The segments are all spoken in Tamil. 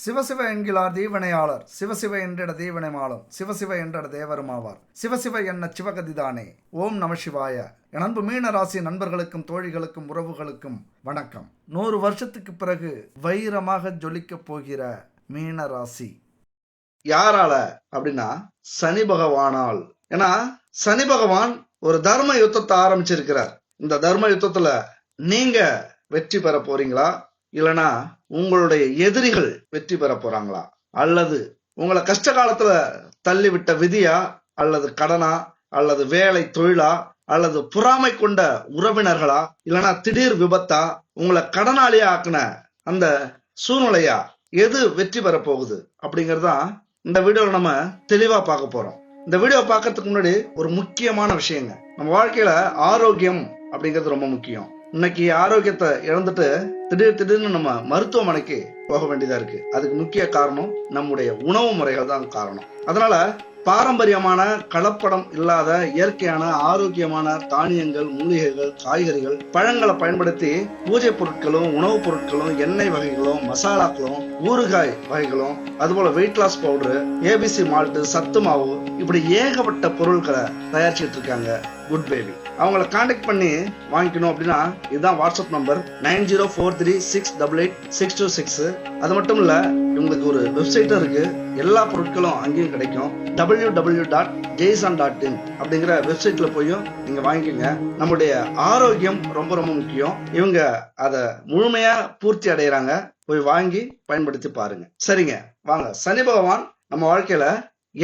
சிவசிவ என்கிறார் தீவனையாளர், சிவசிவ என்றிட தீவனை மாலும், சிவசிவ என்றிட தேவருமாவார், சிவசிவ என்ன சிவகதிதானே. ஓம் நம சிவாய. என் அன்பு மீன ராசி நண்பர்களுக்கும் தோழிகளுக்கும் உறவுகளுக்கும் வணக்கம். 100 வருஷத்துக்கு பிறகு வைரமாக ஜொலிக்கப் போகிற மீன ராசி யாரால அப்படின்னா சனி பகவானால். ஏன்னா சனி பகவான் ஒரு தர்ம யுத்தத்தை ஆரம்பிச்சிருக்கிறார். இந்த தர்ம யுத்தத்துல நீங்க வெற்றி பெற போறீங்களா, இல்லனா உங்களுடைய எதிரிகள் வெற்றி பெற போறாங்களா, அல்லது உங்களை கஷ்ட காலத்துல தள்ளிவிட்ட விதியா, அல்லது கடனா, அல்லது வேலை தொழிலா, அல்லது பொறாமை கொண்ட உறவினர்களா, இல்லனா திடீர் விபத்தா, உங்களை கடனாளியா ஆக்குன அந்த சூழ்நிலையா, எது வெற்றி பெற போகுது அப்படிங்கறதுதான் இந்த வீடியோல நம்ம தெளிவா பார்க்க போறோம். இந்த வீடியோ பார்க்கறதுக்கு முன்னாடி ஒரு முக்கியமான விஷயங்க, நம்ம வாழ்க்கையில ஆரோக்கியம் அப்படிங்கிறது ரொம்ப முக்கியம். இன்னைக்கு ஆரோக்கியத்தை இழந்துட்டு திடீர்னு நம்ம மருத்துவமனைக்கு போக வேண்டியதா இருக்கு. அதுக்கு முக்கிய காரணம் நம்முடைய உணவு முறைகள் தான் காரணம். அதனால பாரம்பரியமான கலப்படம் இல்லாத இயற்கையான ஆரோக்கியமான தானியங்கள், மூலிகைகள், காய்கறிகள், பழங்களை பயன்படுத்தி பூஜை பொருட்களும், உணவுப் பொருட்களும், எண்ணெய் வகைகளும், மசாலாக்களும், ஊறுகாய் வகைகளும், அதுபோல weight loss powder, ABC malt, சத்து மாவு, இப்படி ஏகப்பட்ட பொருட்களை தயாரிச்சுட்டு இருக்காங்க குட் பேபி. அவங்களை கான்டாக்ட் பண்ணி வாங்கிக்கணும் அப்படின்னா இதுதான் வாட்ஸ்அப் நம்பர் 9043688626. அது மட்டும் இல்ல, இவங்களுக்கு ஒரு வெப்சைட்டும் இருக்கு. எல்லா பொருட்களும் அங்கேயும் கிடைக்கும். www.jason.in அப்படிங்கிற வெப்சைட்ல போயும் நீங்க வாங்கிக்கோங்க. நம்முடைய ஆரோக்கியம் ரொம்ப ரொம்ப முக்கியம். இவங்க அதை முழுமையா பூர்த்தி அடைகிறாங்க. போய் வாங்கி பயன்படுத்தி பாருங்க. சரிங்க, வாங்க. சனி பகவான் நம்ம வாழ்க்கையில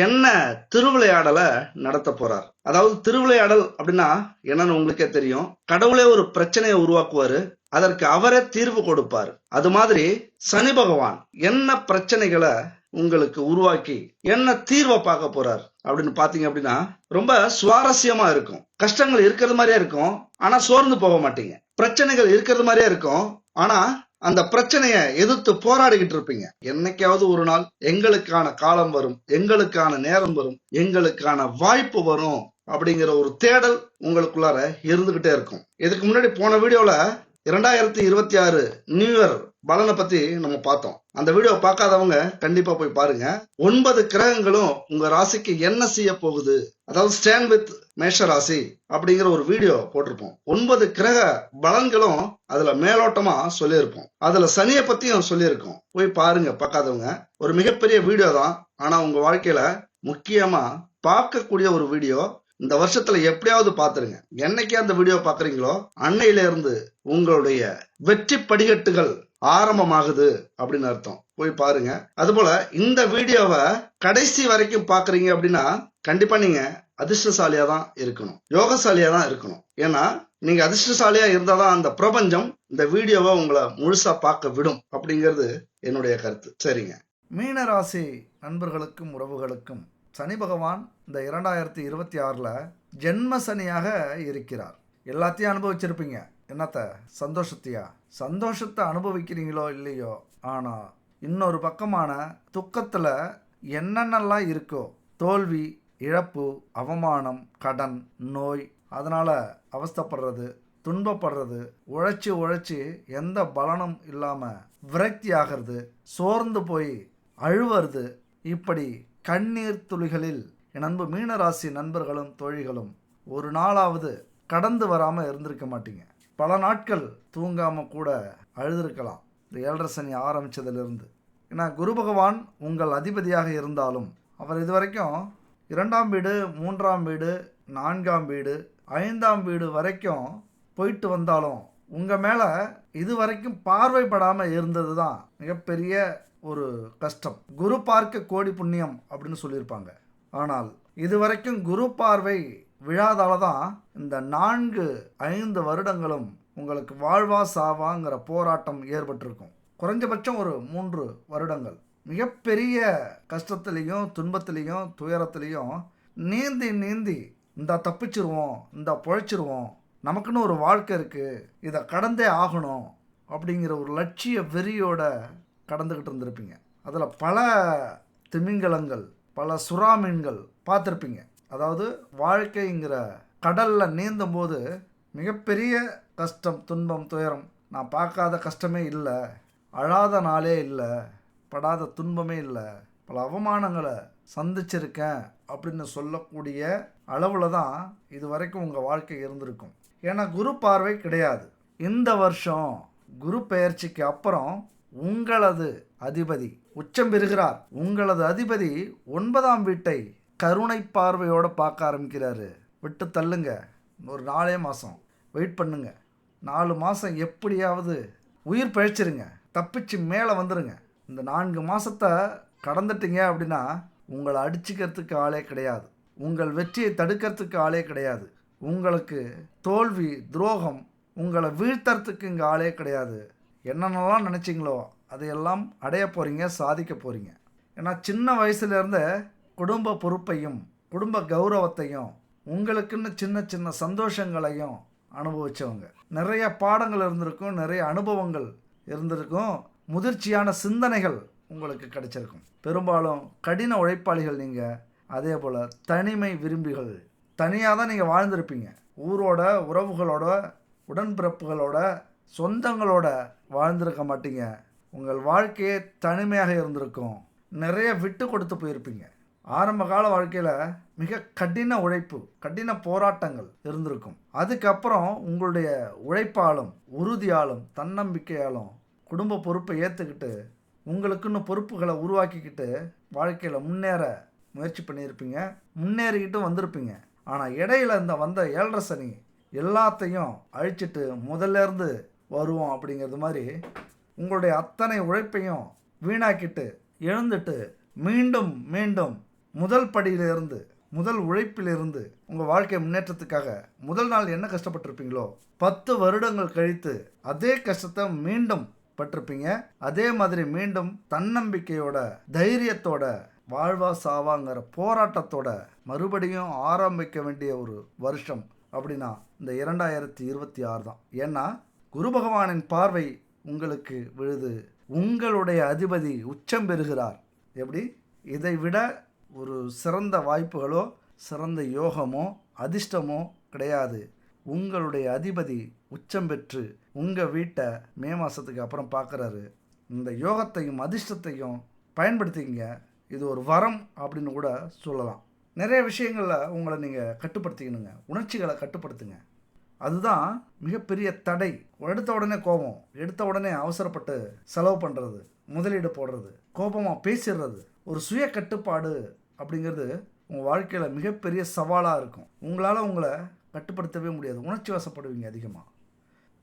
என்ன திருவிளையாடலை நடத்த போறார். அதாவது திருவிளையாடல் அப்படின்னா என்னன்னு உங்களுக்கே தெரியும். கடவுளே ஒரு பிரச்சனையை உருவாக்குவாரு, அதற்கு அவரே தீர்வு கொடுப்பாரு. அது மாதிரி சனி பகவான் என்ன பிரச்சனைகளை உங்களுக்கு உருவாக்கி என்ன தீர்வை பார்க்க போறார் அப்படின்னு பாத்தீங்க அப்படின்னா ரொம்ப சுவாரஸ்யமா இருக்கும். கஷ்டங்கள் இருக்கிறது மாதிரியே இருக்கும், ஆனா சோர்ந்து போக மாட்டீங்க. பிரச்சனைகள் இருக்கிறது மாதிரியே இருக்கும், ஆனா அந்த பிரச்சனைய எதிர்த்து போராடிக்கிட்டு இருப்பீங்க. என்னைக்காவது ஒரு நாள் எங்களுக்கான காலம் வரும், எங்களுக்கான நேரம் வரும், எங்களுக்கான வாய்ப்பு வரும் அப்படிங்கிற ஒரு தேடல் உங்களுக்குள்ளார இருந்துகிட்டே இருக்கும். இதுக்கு முன்னாடி போன வீடியோல 2026 நியூ இயர் பலனை பத்தி நம்ம பார்த்தோம். அந்த வீடியோ பார்க்காதவங்க கண்டிப்பா போய் பாருங்க. 9 கிரகங்களும் உங்க ராசிக்கு என்ன செய்ய போகுது, அதாவது ஸ்டாண்ட் வித் மேஷ ராசி அப்படிங்கிற ஒரு வீடியோ போட்டிருப்போம். 9 கிரக பலன்களும் அதுல மேலோட்டமா சொல்லியிருப்போம். அதுல சனியை பத்தியும் சொல்லியிருக்கோம். போய் பாருங்க பார்க்காதவங்க. ஒரு மிகப்பெரிய வீடியோ தான், ஆனா உங்க வாழ்க்கையில முக்கியமா பார்க்கக்கூடிய ஒரு வீடியோ. இந்த வருஷத்துல எப்படியாவது பாத்துருங்க. என்னைக்கு அந்த வீடியோ பாக்குறீங்களோ அன்னையில இருந்து உங்களுடைய வெற்றி படிக்கட்டுகள் ஆரம்பமாகுது அப்படின்னு அர்த்தம். போய் பாருங்க. அதுபோல இந்த வீடியோவை கடைசி வரைக்கும் பாக்குறீங்க அப்படின்னா கண்டிப்பா நீங்க அதிர்ஷ்டசாலியா தான் இருக்கணும், யோகசாலியா தான் இருக்கணும். ஏன்னா நீங்க அதிர்ஷ்டசாலியா இருந்தாதான் அந்த பிரபஞ்சம் இந்த வீடியோவை உங்களை முழுசா பார்க்க விடும் அப்படிங்கிறது என்னுடைய கருத்து. சரிங்க, மீனராசி நண்பர்களுக்கும் உறவுகளுக்கும் சனி பகவான் இந்த 2026ல் ஜென்ம சனியாக இருக்கிறார். எல்லாத்தையும் அனுபவிச்சிருப்பீங்க. என்னத்த சந்தோஷத்தையா? சந்தோஷத்தை அனுபவிக்கிறீங்களோ இல்லையோ, ஆனால் இன்னொரு பக்கமான துக்கத்தில் என்னென்னலாம் இருக்கோ, தோல்வி, இழப்பு, அவமானம், கடன், நோய், அதனால் அவஸ்தைப்படுறது, துன்பப்படுறது, உழைச்சி எந்த பலனும் இல்லாமல் விரக்தி ஆகிறது, சோர்ந்து போய் அழுவது, இப்படி கண்ணீர் துளிகளில் என் அன்பு மீனராசி நண்பர்களும் தோழிகளும் ஒரு நாளாவது கடந்து வராமல் இருந்திருக்க மாட்டீங்க. பல நாட்கள் தூங்காமல் கூட அழுதுருக்கலாம் இந்த 7.5 சனி ஆரம்பித்ததிலிருந்து. ஏன்னா குரு பகவான் உங்கள் அதிபதியாக இருந்தாலும் அவர் இதுவரைக்கும் 2ஆம் வீடு, 3ஆம் வீடு, 4ஆம் வீடு, 5ஆம் வீடு வரைக்கும் போயிட்டு வந்தாலும் உங்கள் மேலே இதுவரைக்கும் பார்வைப்படாமல் இருந்தது தான் மிகப்பெரிய ஒரு கஷ்டம். குரு பார்க்க கோடி புண்ணியம் அப்படின்னு சொல்லியிருப்பாங்க. ஆனால் இதுவரைக்கும் குரு பார்வை விழாதால தான் இந்த 4-5 வருடங்களும் உங்களுக்கு வாழ்வா சாவாங்கிற போராட்டம் ஏற்பட்டிருக்கும். குறைஞ்சபட்சம் ஒரு 3 வருடங்கள் மிகப்பெரிய கஷ்டத்துலேயும் துன்பத்திலையும் துயரத்துலேயும் நீந்தி இந்த தப்பிச்சிருவோம், இந்த பொழைச்சிருவோம், நமக்குன்னு ஒரு வாழ்க்கை இருக்குது, இதை கடந்தே ஆகணும் அப்படிங்கிற ஒரு லட்சிய வெறியோட கடந்துக்கிட்டு இருந்திருப்பீங்க. அதில் பல திமிங்கலங்கள், பல சுறா மீன்கள் பார்த்துருப்பீங்க. அதாவது வாழ்க்கைங்கிற கடலில் நீந்தும் போது மிகப்பெரிய கஷ்டம், துன்பம், துயரம், நான் பார்க்காத கஷ்டமே இல்லை, அழாத நாளே இல்லை, படாத துன்பமே இல்லை, பல அவமானங்களை சந்திச்சிருக்கேன் அப்படின்னு சொல்லக்கூடிய அளவில் தான் இது வரைக்கும் உங்கள் வாழ்க்கை இருந்திருக்கும். ஏன்னா குரு பார்வை கிடையாது. இந்த வருஷம் குரு பெயர்ச்சிக்கு அப்புறம் உங்களது அதிபதி உச்சம் பெறுகிறார். உங்களது அதிபதி 9ஆம் வீட்டை கருணை பார்வையோடு பார்க்க ஆரம்பிக்கிறாரு. விட்டு தள்ளுங்க, ஒரு 4 மாதம் வெயிட் பண்ணுங்க. 4 மாதம் எப்படியாவது உயிர் பிழைச்சிருங்க, தப்பிச்சு மேலே வந்துடுங்க. இந்த 4 மாதத்தை கடந்துட்டீங்க அப்படின்னா உங்களை அடிச்சுக்கிறதுக்கு ஆளே கிடையாது, உங்கள் வெற்றியை தடுக்கிறதுக்கு ஆளே கிடையாது, உங்களுக்கு தோல்வி துரோகம் உங்களை வீழ்த்துறதுக்கு இங்கே ஆளே கிடையாது. என்னென்னலாம் நினச்சிங்களோ அதையெல்லாம் அடைய போகிறீங்க, சாதிக்க போகிறீங்க. ஏன்னா சின்ன வயசுலேருந்து குடும்ப பொறுப்பையும் குடும்ப கௌரவத்தையும் உங்களுக்குன்னு சின்ன சின்ன சந்தோஷங்களையும் அனுபவித்தவங்க. நிறைய பாடங்கள் இருந்திருக்கும், நிறைய அனுபவங்கள் இருந்திருக்கும், முதிர்ச்சியான சிந்தனைகள் உங்களுக்கு கிடைச்சிருக்கும். பெரும்பாலும் கடின உழைப்பாளிகள் நீங்கள். அதே போல் தனிமை விரும்பிகள். தனியாக தான் நீங்கள் வாழ்ந்திருப்பீங்க. ஊரோட, உறவுகளோட, உடன்பிறப்புகளோட, சொந்தங்களோட வாழ்ந்திருக்க மாட்டீங்க. உங்கள் வாழ்க்கையே தனிமையாக இருந்திருக்கும். நிறைய விட்டு கொடுத்து போயிருப்பீங்க. ஆரம்ப கால வாழ்க்கையில் மிக கடின உழைப்பு, கடின போராட்டங்கள் இருந்திருக்கும். அதுக்கப்புறம் உங்களுடைய உழைப்பாலும் உறுதியாலும் தன்னம்பிக்கையாலும் குடும்ப பொறுப்பை ஏற்றுக்கிட்டு உங்களுக்குன்னு பொறுப்புகளை உருவாக்கிக்கிட்டு வாழ்க்கையில் முன்னேற முயற்சி பண்ணியிருப்பீங்க, முன்னேறிக்கிட்டு வந்திருப்பீங்க. ஆனால் இடையில இந்த வந்த 7.5 சனி எல்லாத்தையும் அழிச்சிட்டு முதல்லேருந்து வருவோம் அப்படிங்கிறது மாதிரி உங்களுடைய அத்தனை உழைப்பையும் வீணாக்கிட்டு எழுந்துட்டு மீண்டும் மீண்டும் முதல் படியிலிருந்து, முதல் உழைப்பிலிருந்து உங்கள் வாழ்க்கை முன்னேற்றத்துக்காக முதல் நாள் என்ன கஷ்டப்பட்டிருப்பீங்களோ 10 வருடங்கள் கழித்து அதே கஷ்டத்தை மீண்டும் பட்டிருப்பீங்க. அதே மாதிரி மீண்டும் தன்னம்பிக்கையோட, தைரியத்தோட, வாழ்வா சாவாங்கிற போராட்டத்தோட மறுபடியும் ஆரம்பிக்க வேண்டிய ஒரு வருஷம் அப்படின்னா இந்த 2026 தான். ஏன்னா குரு பகவானின் பார்வை உங்களுக்கு விழுது. உங்களுடைய அதிபதி உச்சம் பெறுகிறார். எப்படி? இதை விட ஒரு சிறந்த வாய்ப்புகளோ சிறந்த யோகமோ அதிர்ஷ்டமோ கிடையாது. உங்களுடைய அதிபதி உச்சம் பெற்று உங்கள் வீட்டை மே மாதத்துக்கு அப்புறம் பார்க்குறாரு. இந்த யோகத்தையும் அதிர்ஷ்டத்தையும் பயன்படுத்திங்க. இது ஒரு வரம் அப்படின்னு கூட சொல்லலாம். நிறைய விஷயங்களில் உங்களை நீங்கள் கட்டுப்படுத்திக்கணுங்க. உணர்ச்சிகளை கட்டுப்படுத்துங்க. அதுதான் மிகப்பெரிய தடை. எடுத்த உடனே கோபம், எடுத்த உடனே அவசரப்பட்டு செலவு பண்ணுறது, முதலீடு போடுறது, கோபமாக பேசிடுறது, ஒரு சுய கட்டுப்பாடு அப்படிங்கிறது உங்கள் வாழ்க்கையில் மிகப்பெரிய சவாலாக இருக்கும். உங்களால் உங்களை கட்டுப்படுத்தவே முடியாது. உணர்ச்சி வசப்படுவீங்க அதிகமாக.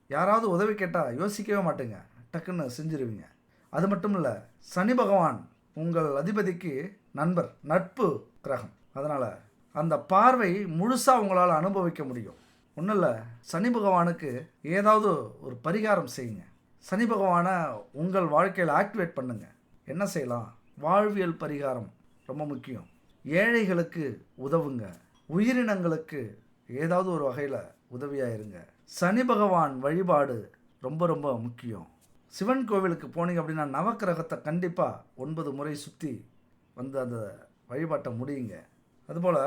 யாராவது உதவி கேட்டால் யோசிக்கவே மாட்டேங்க, டக்குன்னு செஞ்சிருவீங்க. அது மட்டும் இல்லை, சனி பகவான் உங்கள் அதிபதிக்கு நண்பர், நட்பு கிரகம். அதனால் அந்த பார்வை முழுசாக உங்களால் அனுபவிக்க முடியும். ஒன்றும் இல்லை, சனி பகவானுக்கு ஏதாவது ஒரு பரிகாரம் செய்யுங்க. சனி பகவானை உங்கள் வாழ்க்கையில் ஆக்டிவேட் பண்ணுங்கள். என்ன செய்யலாம்? வாழ்வியல் பரிகாரம் ரொம்ப முக்கியம். ஏழைகளுக்கு உதவுங்க. உயிரினங்களுக்கு ஏதாவது ஒரு வகையில் உதவியாக இருங்க. சனி பகவான் வழிபாடு ரொம்ப ரொம்ப முக்கியம். சிவன் கோவிலுக்கு போனீங்க அப்படின்னா நவக்கிரகத்தை கண்டிப்பாக 9 முறை சுற்றி வந்து அந்த வழிபாட்டை முடியுங்க. அதுபோல்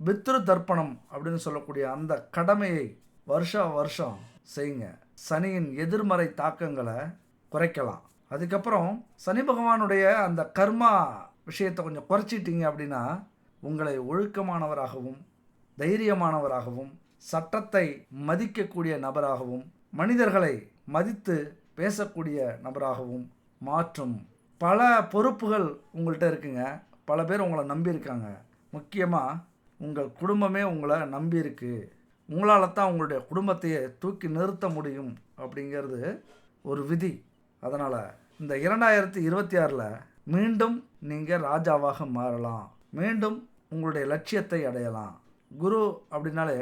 பித்ரு தர்ப்பணம் அப்படின்னு சொல்லக்கூடிய அந்த கடமையை வருஷம் செய்யுங்க. சனியின் எதிர்மறை தாக்கங்களை குறைக்கலாம். அதுக்கப்புறம் சனி பகவானுடைய அந்த கர்மா விஷயத்தை கொஞ்சம் குறைச்சிட்டிங்க அப்படின்னா உங்களை ஒழுக்கமானவராகவும் தைரியமானவராகவும் சட்டத்தை மதிக்கக்கூடிய நபராகவும் மனிதர்களை மதித்து பேசக்கூடிய நபராகவும் மாற்றும். பல பொறுப்புகள் உங்கள்கிட்ட இருக்குங்க. பல பேர் உங்களை நம்பியிருக்காங்க. முக்கியமாக உங்கள் குடும்பமே உங்களை நம்பியிருக்கு. உங்களால் தான் உங்களுடைய குடும்பத்தையே தூக்கி நிறுத்த முடியும் அப்படிங்கிறது ஒரு விதி. அதனால் இந்த 2026 மீண்டும் நீங்கள் ராஜாவாக மாறலாம். மீண்டும் உங்களுடைய லட்சியத்தை அடையலாம். குரு அப்படின்னாலே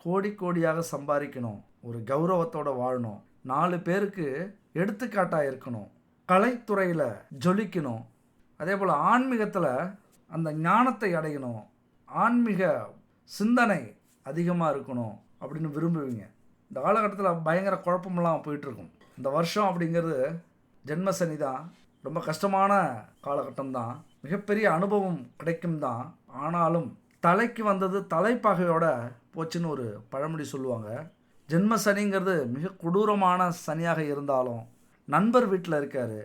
கோடி கோடியாக சம்பாதிக்கணும், ஒரு கௌரவத்தோடு வாழணும், 4 பேருக்கு எடுத்துக்காட்டாக இருக்கணும், கலைத்துறையில் ஜொலிக்கணும், அதே போல் ஆன்மீகத்தில் அந்த ஞானத்தை அடையணும், ஆன்மீக சிந்தனை அதிகமாக இருக்கணும் அப்படின்னு விரும்புவீங்க. இந்த காலகட்டத்தில் பயங்கர குழப்பமெல்லாம் போயிட்டுருக்கும். இந்த வருஷம் அப்படிங்கிறது ஜென்மசனி தான். ரொம்ப கஷ்டமான காலகட்டம் தான். மிகப்பெரிய அனுபவம் கிடைக்கும் தான். ஆனாலும் தலைக்கு வந்தது தலைப்பாகையோட போச்சுன்னு ஒரு பழமொழி சொல்லுவாங்க. ஜென்ம சனிங்கிறது மிக கொடூரமான சனியாக இருந்தாலும் நண்பர் வீட்டில் இருக்கார்.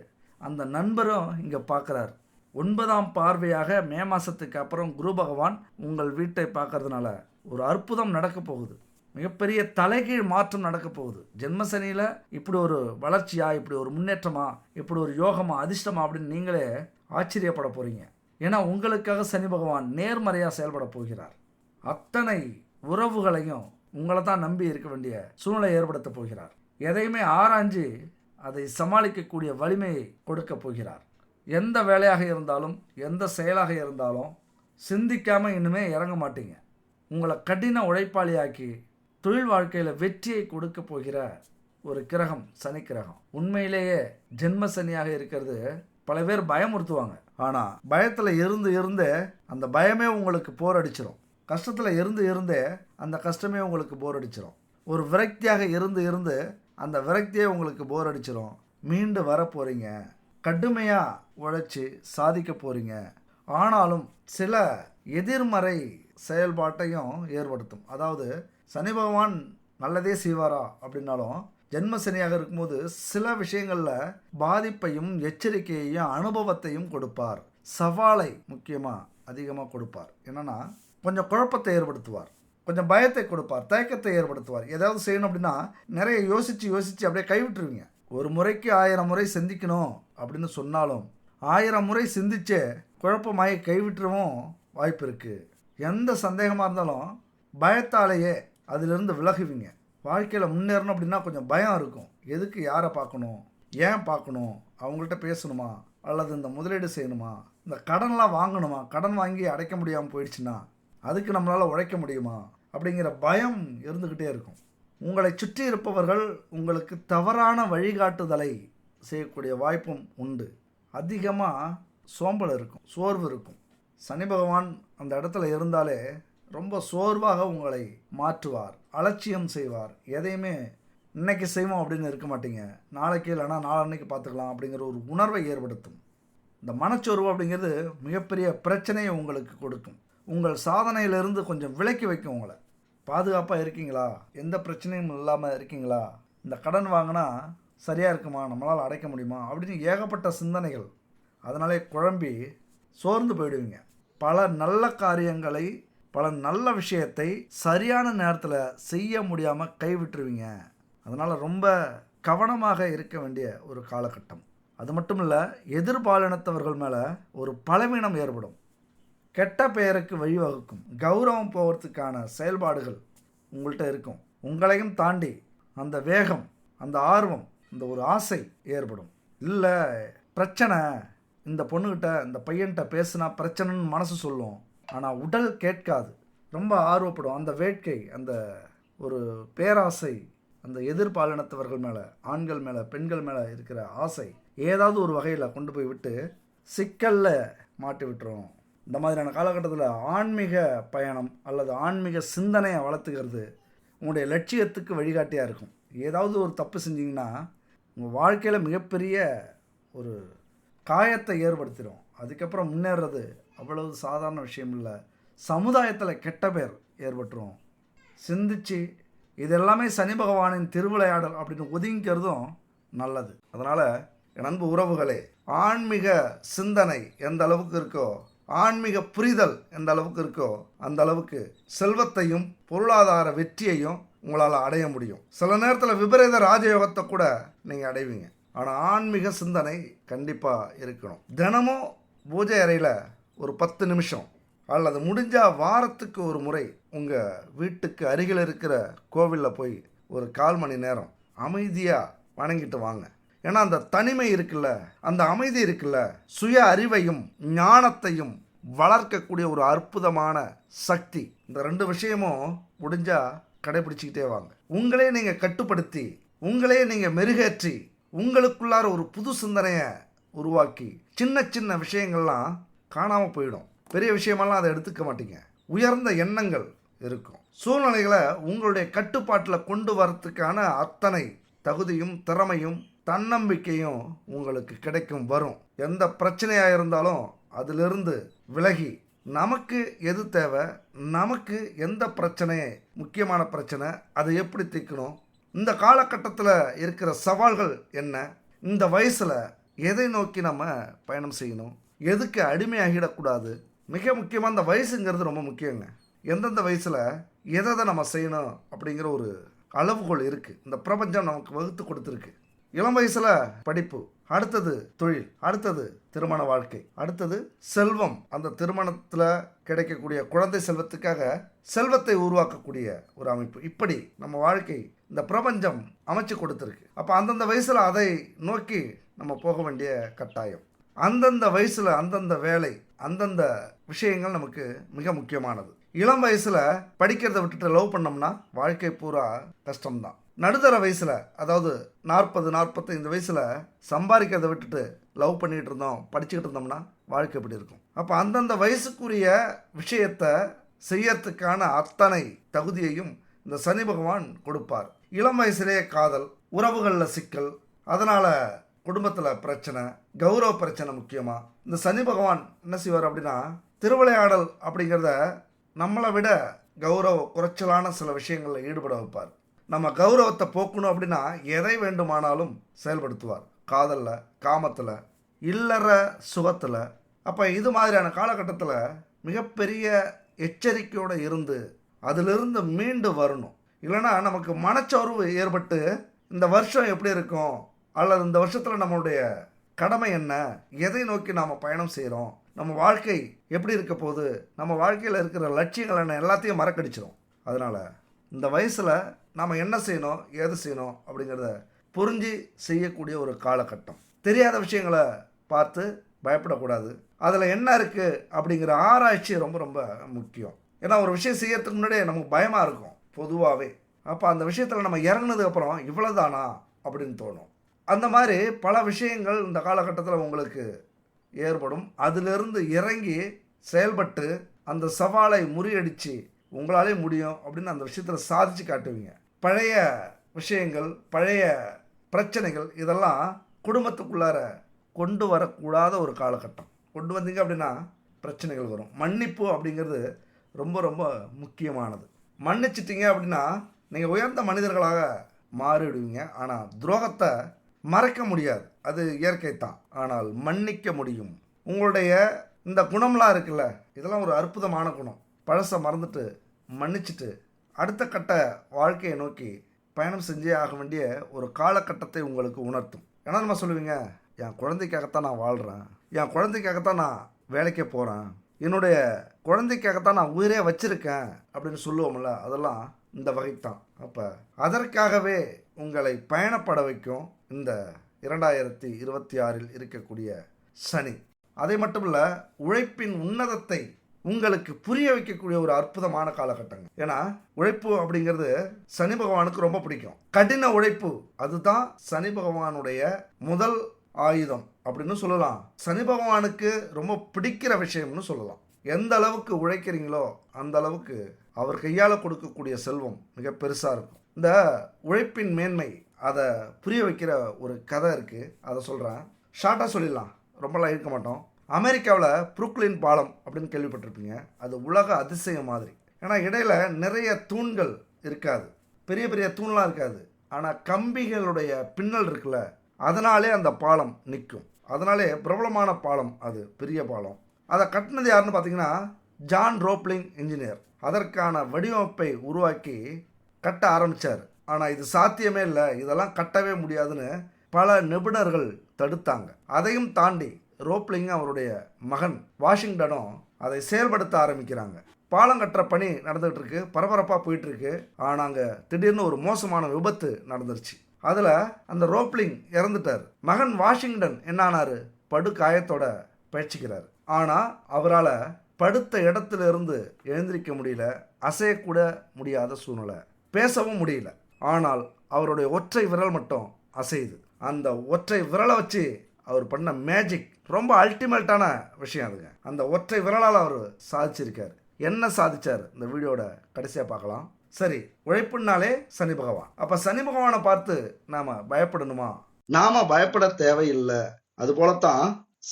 அந்த நண்பரும் இங்கே பார்க்குறார். 9ஆம் பார்வையாக மே மாதத்துக்கு அப்புறம் குரு பகவான் உங்கள் வீட்டை பார்க்கறதுனால ஒரு அற்புதம் நடக்க போகுது. மிகப்பெரிய தலைகீழ் மாற்றம் நடக்க போகுது. ஜென்மசனியில் இப்படி ஒரு வளர்ச்சியா, இப்படி ஒரு முன்னேற்றமா, இப்படி ஒரு யோகமா, அதிர்ஷ்டமா அப்படின்னு நீங்களே ஆச்சரியப்பட போகிறீங்க. ஏன்னா உங்களுக்காக சனி பகவான் நேர்மறையாக செயல்பட போகிறார். அத்தனை உறவுகளையும் உங்களை தான் நம்பி இருக்க வேண்டிய சூழ்நிலை ஏற்படுத்த போகிறார். எதையுமே ஆராய்ஞ்சு அதை சமாளிக்கக்கூடிய வலிமையை கொடுக்க போகிறார். எந்த வேலையாக இருந்தாலும், எந்த செயலாக இருந்தாலும் சிந்திக்காமல் இன்னுமே இறங்க மாட்டீங்க. உங்களை கடின உழைப்பாளியாக்கி தொழில் வாழ்க்கையில் வெற்றியை கொடுக்க போகிற ஒரு கிரகம் சனி கிரகம். உண்மையிலேயே ஜென்ம சனியாக இருக்கிறது பல பேர் பயமுறுத்துவாங்க. ஆனால் பயத்தில் இருந்து அந்த பயமே உங்களுக்கு போர் அடிச்சிடும். கஷ்டத்தில் இருந்தே அந்த கஷ்டமே உங்களுக்கு போர் அடிச்சிடும். ஒரு விரக்தியாக இருந்து அந்த விரக்தியே உங்களுக்கு போர் அடிச்சிடும். மீண்டு வர போகிறீங்க. கடுமையாக உழைச்சி சாதிக்க போகிறீங்க. ஆனாலும் சில எதிர்மறை செயல்பாட்டையும் ஏற்படுத்தும். அதாவது சனி பகவான் நல்லதே செய்வாரா அப்படின்னாலும் ஜென்ம சனியாக இருக்கும்போது சில விஷயங்களில் பாதிப்பையும் எச்சரிக்கையையும் அனுபவத்தையும் கொடுப்பார். சவாலை முக்கியமாக அதிகமாக கொடுப்பார். என்னென்னா கொஞ்சம் குழப்பத்தை ஏற்படுத்துவார், கொஞ்சம் பயத்தை கொடுப்பார், தயக்கத்தை ஏற்படுத்துவார். ஏதாவது செய்யணும் அப்படின்னா நிறைய யோசித்து அப்படியே கைவிட்டுருவீங்க. ஒரு முறைக்கு 1000 முறை சிந்திக்கணும் அப்படின்னு சொன்னாலும் 1000 முறை சிந்திச்சே குழப்பமாகி கைவிட்டுறவும் வாய்ப்பு இருக்குது. எந்த சந்தேகமாக இருந்தாலும் பயத்தாலேயே அதிலிருந்து விலகுவீங்க. வாழ்க்கையில் முன்னேறணும் அப்படின்னா கொஞ்சம் பயம் இருக்கும். எதுக்கு யாரை பார்க்கணும், ஏன் பார்க்கணும், அவங்கள்ட்ட பேசணுமா, அல்லது இந்த முதலீடு செய்யணுமா, இந்த கடன்லாம் வாங்கணுமா, கடன் வாங்கி அடைக்க முடியாமல் போயிடுச்சுன்னா அதுக்கு நம்மளால் உழைக்க முடியுமா அப்படிங்கிற பயம் இருந்துக்கிட்டே இருக்கும். உங்களை சுற்றி இருப்பவர்கள் உங்களுக்கு தவறான வழிகாட்டுதலை செய்யக்கூடிய வாய்ப்பும் உண்டு. அதிகமாக சோம்பல் இருக்கும், சோர்வு இருக்கும். சனி பகவான் அந்த இடத்துல இருந்தாலே ரொம்ப சோர்வாக உங்களை மாற்றுவார், அலட்சியம் செய்வார். எதையுமே இன்னைக்கு செய்வோம் அப்படின்னு இருக்க மாட்டீங்க. நாளைக்கு இல்லைனா நாளன்னைக்கு பார்த்துக்கலாம் அப்படிங்கிற ஒரு உணர்வை ஏற்படுத்தும். இந்த மனச்சோர்வு அப்படிங்கிறது மிகப்பெரிய பிரச்சனையை உங்களுக்கு கொடுக்கும். உங்கள் சாதனையிலிருந்து கொஞ்சம் விலக்கி வைக்கும். உங்களை பாதுகாப்பாக இருக்கீங்களா, எந்த பிரச்சனையும் இல்லாமல் இருக்கீங்களா, இந்த கடன் வாங்கினா சரியாக இருக்குமா, நம்மளால் அடைக்க முடியுமா அப்படின்னு ஏகப்பட்ட சிந்தனைகள். அதனாலே குழம்பி சோர்ந்து போயிடுவீங்க. பல நல்ல காரியங்களை, பல நல்ல விஷயத்தை சரியான நேரத்தில் செய்ய முடியாமல் கைவிட்டுருவீங்க. அதனால் ரொம்ப கவனமாக இருக்க வேண்டிய ஒரு காலகட்டம். அது மட்டும் இல்லை, எதிர்பாலினத்தவர்கள் மேலே ஒரு பலவீனம் ஏற்படும். கெட்ட பெயருக்கு வழிவகுக்கும். கௌரவம் போகிறதுக்கான செயல்பாடுகள் உங்கள்கிட்ட இருக்கும். உங்களையும் தாண்டி அந்த வேகம், அந்த ஆர்வம், இந்த ஒரு ஆசை ஏற்படும். இல்லை பிரச்சனை, இந்த பொண்ணுக்கிட்ட இந்த பையன்கிட்ட பேசுனா பிரச்சனைன்னு மனசு சொல்லும், ஆனால் உடல் கேட்காது. ரொம்ப ஆர்வப்படும். அந்த வேட்கை, அந்த ஒரு பேராசை, அந்த எதிர்பாலினத்தவர்கள் மேலே, ஆண்கள் மேலே, பெண்கள் மேலே இருக்கிற ஆசை ஏதாவது ஒரு வகையில் கொண்டு போய் விட்டு சிக்கலில் மாட்டி விட்டுரும். இந்த மாதிரியான காலகட்டத்தில் ஆன்மீக பயணம் அல்லது ஆன்மீக சிந்தனையை வளர்த்துக்கிறது உங்களுடைய லட்சியத்துக்கு வழிகாட்டியாக இருக்கும். ஏதாவது ஒரு தப்பு செஞ்சிங்கன்னா உங்கள் வாழ்க்கையில் மிகப்பெரிய ஒரு காயத்தை ஏற்படுத்திடும். அதுக்கப்புறம் முன்னேறது அவ்வளவு சாதாரண விஷயம் இல்லை. சமுதாயத்தில் கெட்ட பேர் ஏற்பட்டுரும். சிந்திச்சு இதெல்லாமே சனி பகவானின் திருவிளையாடல் அப்படின்னு ஒதுங்கிக்கிறதும் நல்லது. அதனால் என் அன்பு உறவுகளே, ஆன்மீக சிந்தனை எந்த அளவுக்கு இருக்கோ, ஆன்மீக புரிதல் எந்த அளவுக்கு இருக்கோ, அந்த அளவுக்கு செல்வத்தையும் பொருளாதார வெற்றியையும் உங்களால் அடைய முடியும். சில நேரத்தில் விபரீத ராஜயோகத்தை கூட நீங்கள் அடைவீங்க. ஆனால் ஆன்மீக சிந்தனை கண்டிப்பாக இருக்கணும். தினமும் பூஜை அறையில் ஒரு 10 நிமிஷம் அல்லது முடிஞ்சால் வாரத்துக்கு ஒரு முறை உங்கள் வீட்டுக்கு அருகில் இருக்கிற கோவிலில் போய் ஒரு 1/4 மணி நேரம் அமைதியாக வணங்கிட்டு வாங்க. ஏன்னா அந்த தனிமை இருக்குல்ல, அந்த அமைதி இருக்குல்ல, சுய அறிவையும் ஞானத்தையும் வளர்க்கக்கூடிய ஒரு அற்புதமான சக்தி. இந்த 2 விஷயமும் முடிஞ்சால் கடைபிடிச்சிக்கிட்டே வாங்க. உங்களே நீங்கள் கட்டுப்படுத்தி, உங்களே நீங்கள் மெருகேற்றி, உங்களுக்குள்ளார ஒரு புது சிந்தனையை உருவாக்கி சின்ன சின்ன விஷயங்கள்லாம் காணாமல் போயிடும். பெரிய விஷயமெல்லாம் அதை எடுத்துக்க மாட்டீங்க. உயர்ந்த எண்ணங்கள் இருக்கும். சூழ்நிலைகளை உங்களுடைய கட்டுப்பாட்டில் கொண்டு வரத்துக்கான அத்தனை தகுதியும் திறமையும் தன்னம்பிக்கையும் உங்களுக்கு கிடைக்கும் வரும். எந்த பிரச்சனையாக இருந்தாலும் அதிலிருந்து விலகி நமக்கு எது தேவை, நமக்கு எந்த பிரச்சனை முக்கியமான பிரச்சனை, அதை எப்படி தீர்க்கணும், இந்த காலகட்டத்தில் இருக்கிற சவால்கள் என்ன, இந்த வயசில் எதை நோக்கி நம்ம பயணம் செய்யணும், எதுக்கு அடிமையாகிடக்கூடாது. மிக முக்கியமாக இந்த வயசுங்கிறது ரொம்ப முக்கியங்க. எந்தெந்த வயசில் எதை நம்ம செய்யணும் அப்படிங்கிற ஒரு அளவுகோல் இருக்குது. இந்த பிரபஞ்சம் நமக்கு வகுத்து கொடுத்துருக்கு. இளம் வயசில் படிப்பு, அடுத்தது தொழில், அடுத்தது திருமண வாழ்க்கை, அடுத்தது செல்வம். அந்த திருமணத்தில் கிடைக்கக்கூடிய குழந்தை செல்வத்துக்காக செல்வத்தை உருவாக்கக்கூடிய ஒரு அமைப்பு. இப்படி நம்ம வாழ்க்கை இந்த பிரபஞ்சம் அமைச்சு கொடுத்துருக்கு. அப்போ அந்தந்த வயசில் அதை நோக்கி நம்ம போக வேண்டிய கட்டாயம். அந்தந்த வயசில் அந்தந்த வேலை, அந்தந்த விஷயங்கள் நமக்கு மிக முக்கியமானது. இளம் வயசில் படிக்கிறத விட்டுட்டு லவ் பண்ணோம்னா வாழ்க்கை பூரா கஷ்டம்தான். நடுத்தர வயசில், அதாவது 40-45 வயசில் சம்பாதிக்கிறத விட்டுட்டு லவ் பண்ணிகிட்டு இருந்தோம், படிச்சுக்கிட்டு இருந்தோம்னா வாழ்க்கை எப்படி இருக்கும்? அப்போ அந்தந்த வயசுக்குரிய விஷயத்தை செய்யறதுக்கான அத்தனை தகுதியையும் இந்த சனி பகவான் கொடுப்பார். இளம் வயசுலேயே காதல், உறவுகளில் சிக்கல், அதனால் குடும்பத்தில் பிரச்சனை, கௌரவ பிரச்சனை. முக்கியமாக இந்த சனி பகவான் என்ன செய்வார் அப்படின்னா, திருவிளையாடல் அப்படிங்கிறத நம்மளை விட கௌரவ குறைச்சலான சில விஷயங்களில் ஈடுபட வைப்பார். நம்ம கௌரவத்தை போக்கணும் அப்படின்னா எதை வேண்டுமானாலும் செயல்படுத்துவார். காதலில், காமத்தில், இல்லற சுகத்தில். அப்போ இது மாதிரியான காலகட்டத்தில் மிகப்பெரிய எச்சரிக்கையோடு இருந்து அதிலிருந்து மீண்டு வரணும். இல்லைன்னா நமக்கு மனச்சோர்வு ஏற்பட்டு இந்த வருஷம் எப்படி இருக்கும், அல்லது இந்த வருஷத்தில் நம்மளுடைய கடமை என்ன, எதை நோக்கி நாம் பயணம் செய்கிறோம், நம்ம வாழ்க்கை எப்படி இருக்க போகுது, நம்ம வாழ்க்கையில் இருக்கிற லட்சியங்கள் என்ன, எல்லாத்தையும் மறக்கடிச்சிடும். அதனால் இந்த வயசில் நாம் என்ன செய்யணும், ஏது செய்யணும் அப்படிங்கிறத புரிஞ்சு செய்யக்கூடிய ஒரு காலகட்டம். தெரியாத விஷயங்களை பார்த்து பயப்படக்கூடாது. அதில் என்ன இருக்குது அப்படிங்கிற ஆராய்ச்சி ரொம்ப ரொம்ப முக்கியம். ஏன்னா ஒரு விஷயம் செய்யறதுக்கு முன்னாடியே நமக்கு பயமாக இருக்கும் பொதுவாகவே. அப்போ அந்த விஷயத்தில் நம்ம இறங்குனதுக்கப்புறம் இவ்வளோதானா அப்படின்னு தோணும். அந்த மாதிரி பல விஷயங்கள் இந்த காலகட்டத்தில் உங்களுக்கு ஏற்படும். அதிலிருந்து இறங்கி செயல்பட்டு அந்த சவாலை முறியடித்து உங்களாலே முடியும் அப்படின்னு அந்த விஷயத்தில் சாதித்து காட்டுவீங்க. பழைய விஷயங்கள், பழைய பிரச்சனைகள் இதெல்லாம் குடும்பத்துக்குள்ளார கொண்டு வரக்கூடாத ஒரு காலகட்டம். கொண்டு வந்தீங்க அப்படின்னா பிரச்சனைகள் வரும். மன்னிப்பு அப்படிங்கிறது ரொம்ப ரொம்ப முக்கியமானது. மன்னிச்சிட்டிங்க அப்படின்னா நீங்கள் உயர்ந்த மனிதர்களாக மாறிவிடுவீங்க. ஆனால் துரோகத்தை மறைக்க முடியாது, அது இயற்கை தான். ஆனால் மன்னிக்க முடியும். உங்களுடைய இந்த குணம்லாம் இருக்குல்ல, இதெல்லாம் ஒரு அற்புதமான குணம். பழசை மறந்துட்டு மன்னிச்சுட்டு அடுத்த கட்ட வாழ்க்கையை நோக்கி பயணம் செஞ்சே ஆக வேண்டிய ஒரு காலகட்டத்தை உங்களுக்கு உணர்த்தும். ஏன்னா நம்ம சொல்லுவீங்க, என் குழந்தைக்காகத்தான் நான் வாழ்கிறேன், என் குழந்தைக்காகத்தான் நான் வேலைக்கே போகிறேன், என்னுடைய குழந்தைக்காகத்தான் நான் உயிரே வச்சிருக்கேன் அப்படின்னு சொல்லுவோம்ல, அதெல்லாம் இந்த வகைத்தான். அப்போ அதற்காகவே உங்களை பயணப்பட வைக்கும் இந்த 2026 இருக்கக்கூடிய சனி. அதை மட்டும் இல்லை, உழைப்பின் உன்னதத்தை உங்களுக்கு புரிய வைக்கக்கூடிய ஒரு அற்புதமான காலகட்டங்க. ஏன்னா உழைப்பு அப்படிங்கிறது சனி பகவானுக்கு ரொம்ப பிடிக்கும். கடின உழைப்பு அதுதான் சனி பகவானுடைய முதல் ஆயுதம் அப்படின்னு சொல்லலாம். சனி பகவானுக்கு ரொம்ப பிடிக்கிற விஷயம்னு சொல்லலாம். எந்த அளவுக்கு உழைக்கிறீங்களோ அந்த அளவுக்கு அவர் கையால் கொடுக்கக்கூடிய செல்வம் மிக பெருசாக இருக்கும். இந்த உழைப்பின் மேன்மை அதை புரிய வைக்கிற ஒரு கதை இருக்குது, அதை சொல்கிறேன். ஷார்ட்டாக சொல்லிடலாம், ரொம்பலாம் இருக்க மாட்டோம். அமெரிக்காவில் புரூக்ளின் பாலம் அப்படின்னு கேள்விப்பட்டிருப்பீங்க. அது உலக அதிசயம் மாதிரி. ஏன்னா இடையில நிறைய தூண்கள் இருக்காது, பெரிய பெரிய தூண்லாம் இருக்காது. ஆனால் கம்பிகளுடைய பின்னல் இருக்குல்ல, அதனாலே அந்த பாலம் நிற்கும். அதனாலே பிரபலமான பாலம், அது பெரிய பாலம். அதை கட்டினது யாருன்னு பார்த்தீங்கன்னா ஜான் ரோப்லிங் இன்ஜினியர். அதற்கான வடிவமைப்பை உருவாக்கி கட்ட ஆரம்பித்தார். ஆனால் இது சாத்தியமே இல்லை, இதெல்லாம் கட்டவே முடியாதுன்னு பல நிபுணர்கள் தடுத்தாங்க. அதையும் தாண்டி ரோப்லிங்கும் அவருடைய மகன் வாஷிங்டனும் அதை செயல்படுத்த ஆரம்பிக்கிறாங்க. பாலம் கட்டுற பணி நடந்துகிட்டு இருக்கு, பரபரப்பாக போயிட்டுருக்கு. ஆனால் அங்கே திடீர்னு ஒரு மோசமான விபத்து நடந்துருச்சு. அதில் அந்த ரோப்லிங் இறந்துட்டார். மகன் வாஷிங்டன் என்னானார், படு காயத்தோட பயிற்சிக்கிறார். ஆனால் அவரால் படுத்த இடத்துல இருந்து எழுந்திரிக்க முடியல, அசையக்கூட முடியாத சூழ்நிலை, பேசவும் முடியல. ஆனால் அவருடைய ஒற்றை விரல் மட்டும் அசையுது. அந்த ஒற்றை விரலை வச்சு அவர் பண்ண மேஜிக் ரொம்ப அல்டிமேட்டான விஷயம் அதுங்க. அந்த ஒற்றை விரலால் அவர் சாதிச்சிருக்கார். என்ன சாதிச்சார் இந்த வீடியோட கடைசியாக பார்க்கலாம். சரி, உழைப்புனாலே சனி பகவான். அப்போ சனி பகவானை பார்த்து நாம் பயப்படணுமா? நாம பயப்பட தேவையில்லை. அது போலத்தான்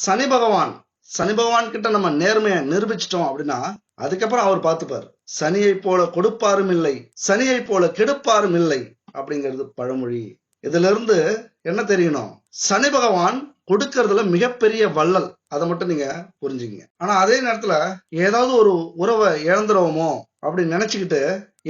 சனி பகவான் கிட்ட நம்ம நேர்மையை நிரூபிச்சிட்டோம் அப்படின்னா அதுக்கப்புறம் அவர் பார்த்துப்பார். சனியை போல கொடுப்பாரும் இல்லை, சனியை போல கெடுப்பாரும் இல்லை அப்படிங்கிறது பழமொழி. இதுல இருந்து என்ன தெரியணும்? சனி பகவான் கொடுக்கறதுல மிகப்பெரிய வள்ளல். அதை மட்டும் நீங்க புரிஞ்சுக்கங்க. ஆனா அதே நேரத்துல ஏதாவது ஒரு உறவை இழந்துருவோமோ அப்படின்னு நினைச்சுக்கிட்டு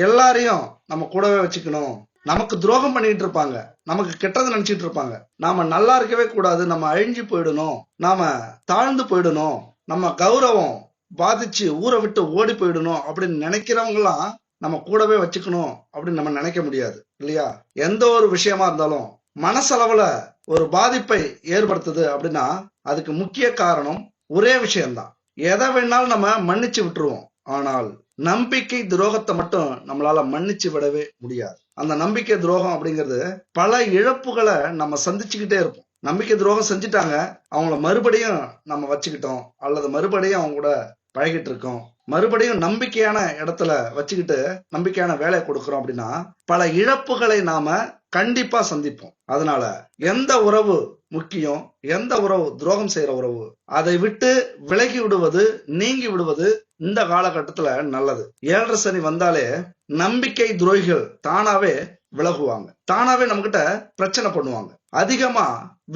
எல்லாரையும் நம்ம கூடவே வச்சுக்கணும், நமக்கு துரோகம் பண்ணிட்டு இருப்பாங்க, நமக்கு கெட்டது நினைச்சிட்டு இருப்பாங்க, நாம நல்லா இருக்கவே கூடாது, நம்ம அழிஞ்சு போயிடணும், நாம தாழ்ந்து போயிடணும், நம்ம கௌரவம் பாதிச்சு ஊரை விட்டு ஓடி போயிடணும் அப்படின்னு நினைக்கிறவங்க எல்லாம் நம்ம கூடவே வச்சுக்கணும் அப்படின்னு நம்ம நினைக்க முடியாது இல்லையா? எந்த ஒரு விஷயமா இருந்தாலும் மனசளவுல ஒரு பாதிப்பை ஏற்படுத்துது அப்படின்னா அதுக்கு முக்கிய காரணம் ஒரே விஷயம்தான். எதை வேணாலும் நம்ம மன்னிச்சு விட்டுருவோம், ஆனால் நம்பிக்கை துரோகத்தை மட்டும் நம்மளால மன்னிச்சு விடவே முடியாது. அந்த நம்பிக்கை துரோகம் அப்படிங்கிறது பல இழப்புகளை நம்ம சந்திச்சுக்கிட்டே இருப்போம். நம்பிக்கை துரோகம் செஞ்சுட்டாங்க, அவங்கள மறுபடியும் நம்ம வச்சுக்கிட்டோம் அல்லது மறுபடியும் அவங்க கூட பழகிட்டு இருக்கோம், மறுபடியும் நம்பிக்கையான இடத்துல வச்சுக்கிட்டு நம்பிக்கையான வேலை கொடுக்கிறோம் அப்படின்னா பல இழப்புகளை நாம கண்டிப்பா சந்திப்போம். அதனால எந்த உறவு முக்கியம், எந்த உறவு துரோகம் செய்யற உறவு, அதை விட்டு விலகி விடுவது, நீங்கி விடுவது இந்த காலகட்டத்துல நல்லது. 7.5 சனி வந்தாலே நம்பிக்கை துரோகிகள் தானாவே விலகுவாங்க, தானாவே நம்ம கிட்ட பிரச்சனை பண்ணுவாங்க. அதிகமா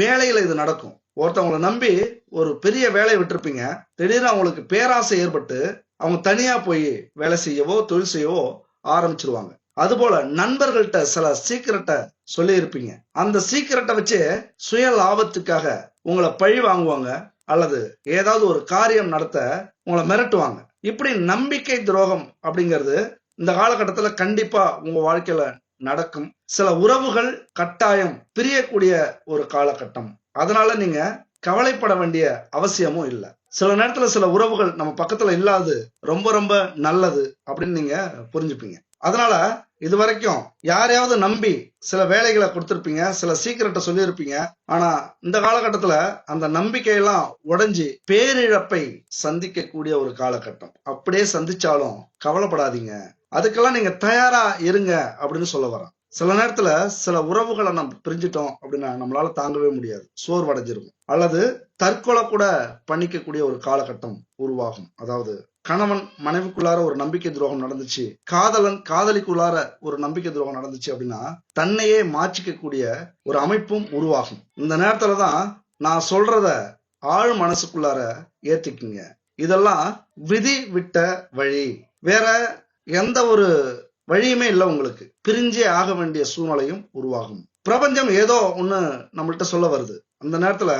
வேலையில இது நடக்கும். ஒருத்தவங்களை நம்பி ஒரு பெரிய வேலையை விட்டுருப்பீங்க, திடீர்னு அவங்களுக்கு பேராசை ஏற்பட்டு அவங்க தனியா போய் வேலை செய்யவோ தொழில் செய்யவோ ஆரம்பிச்சிருவாங்க. அதுபோல நண்பர்கள்ட்ட சில சீக்கிரட்டை சொல்லி இருப்பீங்க, அந்த சீக்கிரட்டை வச்சு சுய லாபத்துக்காக உங்களை பழி வாங்குவாங்க அல்லது ஏதாவது ஒரு காரியம் நடத்த உங்களை மிரட்டுவாங்க. இப்படி நம்பிக்கை துரோகம் அப்படிங்கிறது இந்த காலகட்டத்துல கண்டிப்பா உங்க வாழ்க்கையில நடக்கும். சில உறவுகள் கட்டாயம் பிரியக்கூடிய ஒரு காலகட்டம். அதனால நீங்க கவலைப்பட வேண்டிய அவசியமும் இல்லை. சில நேரத்துல சில உறவுகள் நம்ம பக்கத்துல இல்லாது ரொம்ப ரொம்ப நல்லது அப்படின்னு நீங்க புரிஞ்சுப்பீங்க. அதனால இது வரைக்கும் யாரையாவது நம்பி சில வேலைகளை கொடுத்திருப்பீங்க, சில சீக்கிரட்டை சொல்லியிருப்பீங்க. ஆனா இந்த காலகட்டத்துல அந்த நம்பிக்கையெல்லாம் உடைஞ்சு பேரிழப்பை சந்திக்கக்கூடிய ஒரு காலகட்டம். அப்படியே சந்திச்சாலும் கவலைப்படாதீங்க, அதுக்கெல்லாம் நீங்க தயாரா இருங்க அப்படின்னு சொல்ல வரேன். சில நேரத்துல சில உறவுகளை நம்ம பிரிஞ்சிட்டோம் அப்படின்னா நம்மளால தாங்கவே முடியாது, சோர்வடைஞ்சிருக்கும், அல்லது தற்கொலை கூட பண்ணிக்கக்கூடிய ஒரு காலகட்டம் உருவாகும். அதாவது கணவன் மனைவிக்குள்ளார ஒரு நம்பிக்கை துரோகம் நடந்துச்சு, காதலன் காதலிக்குள்ளார ஒரு நம்பிக்கை துரோகம் நடந்துச்சு அப்படின்னா தன்னையே மாற்றிக்கக்கூடிய ஒரு அமைப்பும் உருவாகும். இந்த நேரத்துலதான் நான் சொல்றத ஆழ் மனசுக்குள்ளார ஏத்திக்குங்க. இதெல்லாம் விதி விட்ட வழி, வேற எந்த ஒரு வழியுமே இல்லை. உங்களுக்கு பிரிஞ்சே ஆக வேண்டிய சூழ்நிலையும் உருவாகும். பிரபஞ்சம் ஏதோ ஒண்ணு நம்மள்ட்ட சொல்ல வருது. அந்த நேரத்துல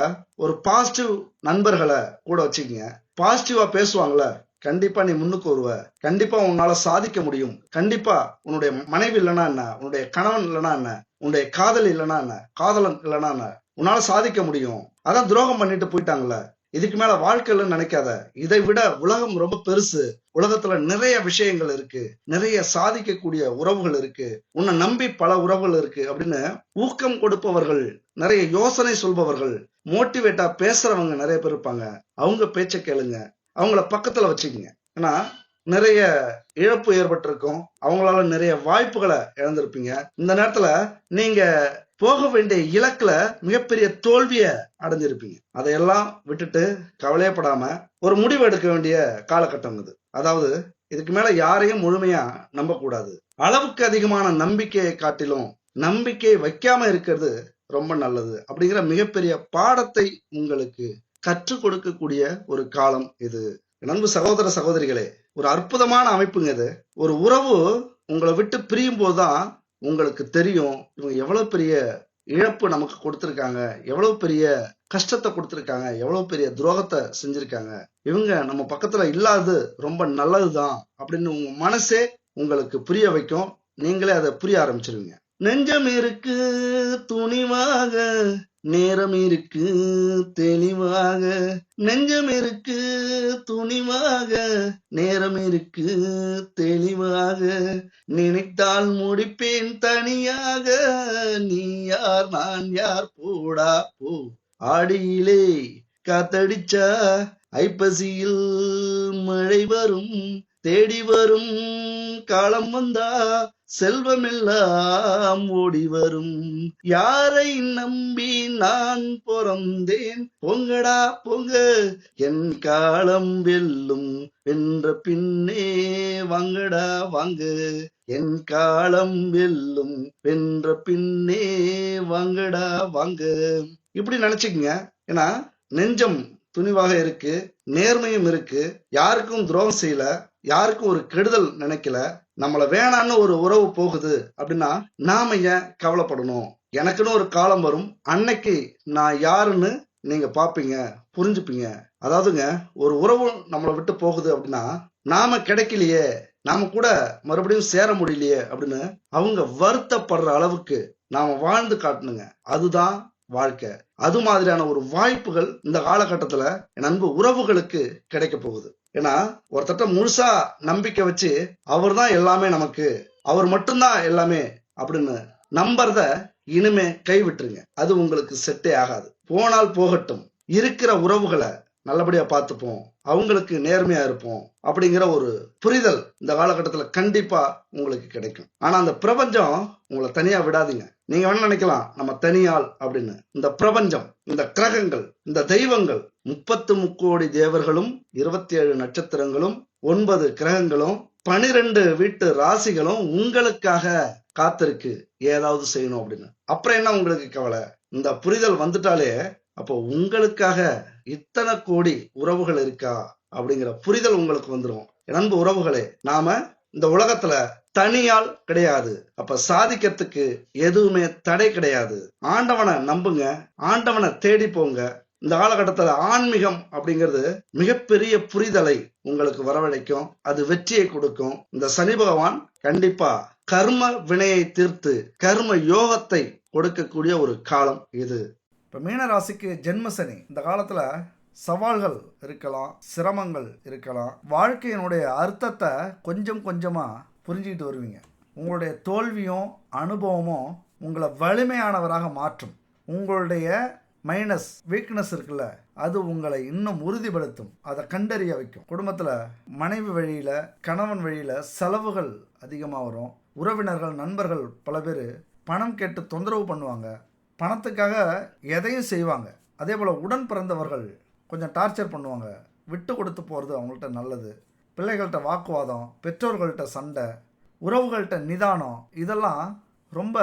ஒரு பாசிட்டிவ் நண்பர்களை கூட வச்சுக்கீங்க. பாசிட்டிவா பேசுவாங்கல்ல, கண்டிப்பா நீ முன்னுக்கு வருவ, கண்டிப்பா உன்னால சாதிக்க முடியும், கண்டிப்பா உன்னுடைய மனைவி இல்லைன்னா என்ன, உன்னுடைய கணவன் இல்லைன்னா என்ன, உன்னுடைய காதலி இல்லைன்னா என்ன, காதலன் இல்லைன்னா என்ன, உன்னால சாதிக்க முடியும். அதான் துரோகம் பண்ணிட்டு போயிட்டாங்கல்ல, இதுக்கு மேல வாழ்க்கையில நினைக்காத, இதை விட உலகம் ரொம்ப பெருசு, உலகத்துல நிறைய விஷயங்கள் இருக்கு, நிறைய சாதிக்கக்கூடிய உறவுகள் இருக்கு, உன்னை நம்பி பல உறவுகள் இருக்கு அப்படின்னு ஊக்கம் கொடுப்பவர்கள், நிறைய யோசனை சொல்பவர்கள், மோட்டிவேட்டா பேசுறவங்க நிறைய பேர் இருப்பாங்க. அவங்க பேச்ச கேளுங்க, அவங்கள பக்கத்துல வச்சுக்கோங்க. ஏன்னா நிறைய இழப்பு ஏற்பட்டிருக்கும், அவங்களால நிறைய வாய்ப்புகளை இழந்திருப்பீங்க. இந்த நேரத்துல நீங்க போக வேண்டிய இலக்குல மிகப்பெரிய தோல்விய அடைஞ்சிருப்பீங்க. அதையெல்லாம் விட்டுட்டு கவலையப்படாம ஒரு முடிவு எடுக்க வேண்டிய காலகட்டம் இது. அதாவது இதுக்கு மேல யாரையும் முழுமையா நம்ப கூடாது. அளவுக்கு அதிகமான நம்பிக்கையை காட்டிலும் நம்பிக்கையை வைக்காம இருக்கிறது ரொம்ப நல்லது அப்படிங்கிற மிகப்பெரிய பாடத்தை உங்களுக்கு கற்றுக் கொடுக்கக்கூடிய ஒரு காலம் இது. நண்பு சகோதர சகோதரிகளே, ஒரு அற்புதமான அமைப்புங்க இது. ஒரு உறவு உங்களை விட்டு பிரியும் போதுதான் உங்களுக்கு தெரியும் இவங்க எவ்வளவு பெரிய இழப்பு நமக்கு கொடுத்திருக்காங்க, எவ்வளவு பெரிய கஷ்டத்தை கொடுத்திருக்காங்க, எவ்வளவு பெரிய துரோகத்தை செஞ்சிருக்காங்க, இவங்க நம்ம பக்கத்துல இல்லாதது ரொம்ப நல்லதுதான் அப்படின்னு உங்க மனசே உங்களுக்கு புரிய வைக்கும். நீங்களே அதை புரிய ஆரம்பிச்சிருவீங்க. நெஞ்சம் இருக்கு துணிவாக, நேரம் இருக்கு தெளிவாக, நெஞ்சம் இருக்கு துணிவாக, நேரம் இருக்கு தெளிவாக, நினைத்தால் முடிப்பேன் தனியாக, நீ யார் நான் யார் போடா போ, ஆடியிலே காத்தடிச்சா ஐப்பசியில் மழை வரும், தேடி வரும் காலம் வந்தா செல்வமெல்லாம் ஓடி வரும், யாரை நம்பி நான் பிறந்தேன், பொங்கடா பொங்க என் காலம் வெல்லும், வென்ற பின்னே வாங்கடா வாங்க என் காலம் வெல்லும், வென்ற பின்னே வாங்கடா வாங்க. இப்படி நினைச்சுக்கங்க. ஏன்னா நெஞ்சம் துணிவாக இருக்கு, நேர்மையும் இருக்கு, யாருக்கும் துரோகம் செய்யல, யாருக்கும் ஒரு கெடுதல் நினைக்கல. நம்மள வேணான்னு ஒரு உறவு போகுது அப்படின்னா நாம ஏன் கவலைப்படணும்? எனக்குன்னு ஒரு காலம் வரும், அன்னைக்கு நான் யாருன்னு நீங்க பாப்பீங்க, புரிஞ்சுப்பீங்க. அதாவதுங்க, ஒரு உறவு நம்மளை விட்டு போகுது அப்படின்னா நாம கிடைக்கலையே, நாம கூட மறுபடியும் சேர முடியலையே அப்படின்னு அவங்க வருத்தப்படுற அளவுக்கு நாம வாழ்ந்து காட்டணுங்க. அதுதான் வாழ்க்கை. அது மாதிரியான ஒரு வாய்ப்புகள் இந்த காலகட்டத்துல என் அன்பு உறவுகளுக்கு கிடைக்க போகுது. ஏன்னா ஒருத்தட்ட முழுசா நம்பிக்கை வச்சு அவர் தான் எல்லாமே நமக்கு, அவர் மட்டும்தான் எல்லாமே அப்படின்னு நம்புறத இனிமே கைவிட்டுருங்க. அது உங்களுக்கு செட்டே ஆகாது. போனால் போகட்டும், இருக்கிற உறவுகளை நல்லபடியா பார்த்துப்போம், அவங்களுக்கு நேர்மையா இருப்போம் அப்படிங்கிற ஒரு புரிதல் இந்த காலகட்டத்துல கண்டிப்பா உங்களுக்கு கிடைக்கும். ஆனா அந்த பிரபஞ்சம் உங்களை தனியா விடாதீங்க. நீங்க வேணா நினைக்கலாம் நம்ம தனியாள் அப்படின்னு. இந்த பிரபஞ்சம், இந்த கிரகங்கள், இந்த தெய்வங்கள், 33 கோடி தேவர்களும், 27 நட்சத்திரங்களும், 9 கிரகங்களும், 12 வீட்டு ராசிகளும் உங்களுக்காக காத்திருக்கு ஏதாவது செய்யணும் அப்படின்னு. அப்புறம் என்ன உங்களுக்கு கவலை? இந்த புரிதல் வந்துட்டாலே அப்போ உங்களுக்காக இத்தனை கோடி உறவுகள் இருக்கா அப்படிங்கிற புரிதல் உங்களுக்கு வந்துடும். அன்பு உறவுகளே, நாம இந்த உலகத்துல தனியால் கிடையாது. அப்ப சாதிக்கிறதுக்கு எதுவுமே தடை கிடையாது. ஆண்டவனை நம்புங்க, ஆண்டவனை தேடி போங்க. இந்த காலகட்டத்துல ஆன்மீகம் அப்படிங்கிறது மிகப்பெரிய புரிதலை உங்களுக்கு வரவழைக்கும், அது வெற்றியை கொடுக்கும். இந்த சனி பகவான் கண்டிப்பா கர்ம வினையை தீர்த்து கர்ம யோகத்தை கொடுக்கக்கூடிய ஒரு காலம் இது. இப்போ மீனராசிக்கு ஜென்ம சனி இந்த காலத்தில் சவால்கள் இருக்கலாம், சிரமங்கள் இருக்கலாம். வாழ்க்கையினுடைய அர்த்தத்தை கொஞ்சம் கொஞ்சமாக புரிஞ்சுக்கிட்டு வருவீங்க. உங்களுடைய தோல்வியும் அனுபவமும் உங்களை வலிமையானவராக மாற்றும். உங்களுடைய மைனஸ் வீக்னஸ் இருக்குல்ல, அது உங்களை இன்னும் உறுதிப்படுத்தும், அதை கண்டறிய வைக்கும். குடும்பத்தில் மனைவி வழியில், கணவன் வழியில் செலவுகள் அதிகமாக வரும். உறவினர்கள், நண்பர்கள் பல பேர் பணம் கேட்டு தொந்தரவு பண்ணுவாங்க, பணத்துக்காக எதையும் செய்வாங்க. அதே போல் உடன் பிறந்தவர்கள் கொஞ்சம் டார்ச்சர் பண்ணுவாங்க. விட்டு கொடுத்து போகிறது அவங்கள்ட்ட நல்லது. பிள்ளைகள்கிட்ட வாக்குவாதம், பெற்றோர்கள்ட்ட சண்டை, உறவுகள்கிட்ட நிதானம், இதெல்லாம் ரொம்ப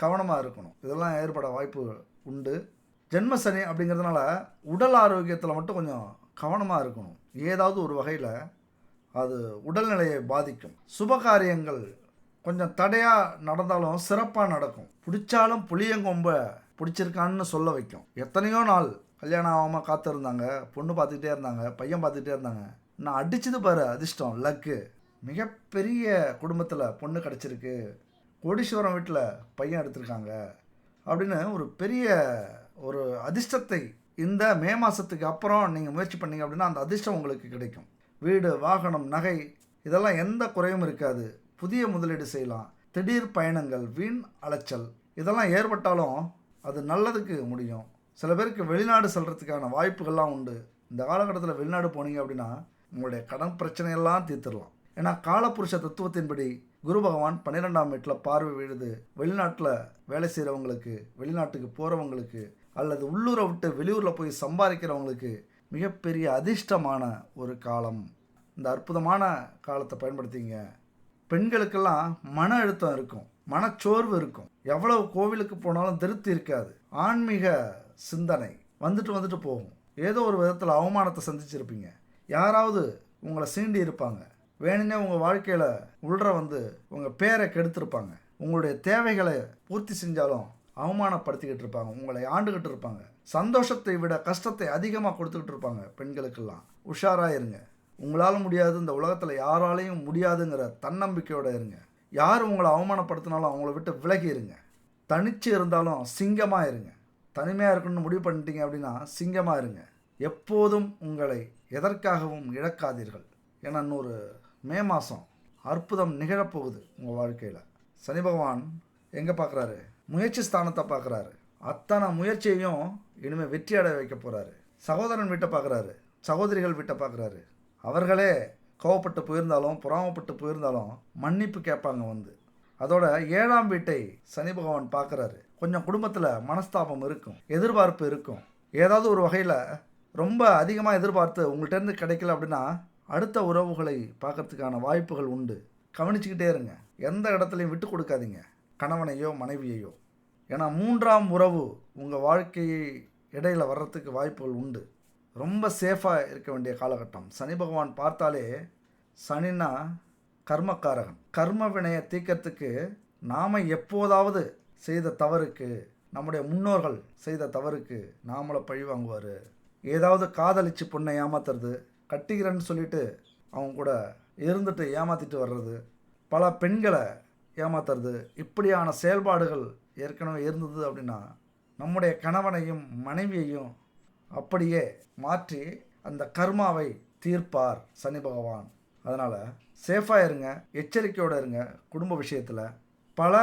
கவனமாக இருக்கணும். இதெல்லாம் ஏற்பட வாய்ப்பு உண்டு. ஜென்ம சனி அப்படிங்கிறதுனால உடல் ஆரோக்கியத்தில் மட்டும் கொஞ்சம் கவனமாக இருக்கணும். ஏதாவது ஒரு வகையில் அது உடல்நிலையை பாதிக்கும். சுபகாரியங்கள் கொஞ்சம் தடையாக நடந்தாலும் சிறப்பாக நடக்கும். பிடிச்சாலும் புளியங்கொம்ப பிடிச்சிருக்கான்னு சொல்ல வைக்கும். எத்தனையோ நாள் கல்யாணம் ஆகாமல் காத்திருந்தாங்க, பொண்ணு பார்த்துக்கிட்டே இருந்தாங்க, பையன் பார்த்துக்கிட்டே இருந்தாங்க. நான் அடிச்சது பாரு அதிர்ஷ்டம், லக்கு. மிகப்பெரிய குடும்பத்தில் பொண்ணு கிடச்சிருக்கு, கோடீஸ்வரம் வீட்டில் பையன் எடுத்திருக்காங்க அப்படின்னு ஒரு பெரிய ஒரு அதிர்ஷ்டத்தை இந்த மே மாதத்துக்கு அப்புறம் நீங்கள் முயற்சி பண்ணீங்க அப்படின்னா அந்த அதிர்ஷ்டம் உங்களுக்கு கிடைக்கும். வீடு, வாகனம், நகை இதெல்லாம் எந்த குறையும் இருக்காது. புதிய முதலீடு செய்யலாம். திடீர் பயணங்கள், வீண் அலைச்சல் இதெல்லாம் ஏற்பட்டாலும் அது நல்லதுக்கு முடியும். சில பேருக்கு வெளிநாடு செல்கிறதுக்கான வாய்ப்புகள்லாம் உண்டு. இந்த காலகட்டத்தில் வெளிநாடு போனீங்க அப்படின்னா உங்களுடைய கடன் பிரச்சனையெல்லாம் தீர்த்துடலாம். ஏன்னா காலபுருஷ தத்துவத்தின்படி குரு பகவான் 12ஆம் வீட்டில் பார்வை விழுது. வெளிநாட்டில் வேலை செய்கிறவங்களுக்கு, வெளிநாட்டுக்கு போகிறவங்களுக்கு, அல்லது உள்ளூரை விட்டு வெளியூரில் போய் சம்பாதிக்கிறவங்களுக்கு மிகப்பெரிய அதிர்ஷ்டமான ஒரு காலம். இந்த அற்புதமான காலத்தை பயன்படுத்திங்க. பெண்களுக்கெல்லாம் மன அழுத்தம் இருக்கும், மனச்சோர்வு இருக்கும், எவ்வளவு கோவிலுக்கு போனாலும் திருப்தி இருக்காது. ஆன்மீக சிந்தனை வந்துட்டு போகும். ஏதோ ஒரு விதத்தில் அவமானத்தை சந்திச்சிருப்பீங்க. யாராவது உங்களை சீண்டி இருப்பாங்க. வேணுன்னே உங்கள் வாழ்க்கையில் உள்ற வந்து உங்கள் பேரை கெடுத்திருப்பாங்க. உங்களுடைய தேவைகளை பூர்த்தி செஞ்சாலும் அவமானப்படுத்திக்கிட்டு இருப்பாங்க, உங்களை ஆண்டுகிட்டு இருப்பாங்க. சந்தோஷத்தை விட கஷ்டத்தை அதிகமாக கொடுத்துக்கிட்டு இருப்பாங்க. பெண்களுக்கெல்லாம் உஷாராக இருங்க. உங்களால் முடியாது, இந்த உலகத்தில் யாராலையும் முடியாதுங்கிற தன்னம்பிக்கையோடு இருங்க. யார் உங்களை அவமானப்படுத்தினாலும் அவங்கள விட்டு விலகி இருங்க. தனிச்சு இருந்தாலும் சிங்கமாக இருங்க. தனிமையாக இருக்கணும்னு முடிவு பண்ணிட்டீங்க அப்படின்னா சிங்கமாக இருங்க. எப்போதும் உங்களை எதற்காகவும் இழக்காதீர்கள். ஏன்னா இன்னொரு மே மாதம் அற்புதம் நிகழப்போகுது உங்கள் வாழ்க்கையில். சனி பகவான் எங்கே பார்க்குறாரு? முயற்சி ஸ்தானத்தை பார்க்குறாரு. அத்தனை முயற்சியையும் இனிமேல் வெற்றி அடைய வைக்க போகிறாரு. சகோதரன் வீட்டை பார்க்குறாரு, சகோதரிகள் வீட்டை பார்க்குறாரு. அவர்களே கோவப்பட்டு போயிருந்தாலும், பொறாமப்பட்டு போயிருந்தாலும் மன்னிப்பு கேட்பாங்க வந்து. அதோட 7ஆம் வீட்டை சனி பகவான் பார்க்குறாரு. கொஞ்சம் குடும்பத்தில் மனஸ்தாபம் இருக்கும், எதிர்பார்ப்பு இருக்கும். ஏதாவது ஒரு வகையில் ரொம்ப அதிகமாக எதிர்பார்த்து உங்கள்கிட்டருந்து கிடைக்கல அப்படின்னா அடுத்த உறவுகளை பார்க்கறதுக்கான வாய்ப்புகள் உண்டு. கவனிச்சுக்கிட்டே இருங்க. எந்த இடத்துலையும் விட்டு கொடுக்காதீங்க, கணவனையோ மனைவியையோ. ஏன்னா 3ஆம் உறவு உங்கள் வாழ்க்கையை இடையில வர்றதுக்கு வாய்ப்புகள் உண்டு. ரொம்ப சேஃபாக இருக்க வேண்டிய காலகட்டம். சனி பகவான் பார்த்தாலே, சனின்னா கர்மக்காரகன். கர்ம வினையை தீர்க்கறதுக்கு நாம் எப்போதாவது செய்த தவறுக்கு, நம்முடைய முன்னோர்கள் செய்த தவறுக்கு நாமளை பழி வாங்குவார். ஏதாவது காதலிச்சு பொண்ணை ஏமாத்துறது, கட்டிக்கிறேன்னு சொல்லிட்டு அவங்க கூட இருந்துட்டு ஏமாற்றிட்டு வர்றது, பல பெண்களை ஏமாத்துறது, இப்படியான செயல்பாடுகள் ஏற்கனவே இருந்தது அப்படின்னா நம்முடைய கணவனையும் மனைவியையும் அப்படியே மாற்றி அந்த கர்மாவை தீர்ப்பார் சனி பகவான். அதனால் சேஃபாக இருங்க, எச்சரிக்கையோடு இருங்க. குடும்ப விஷயத்தில் பல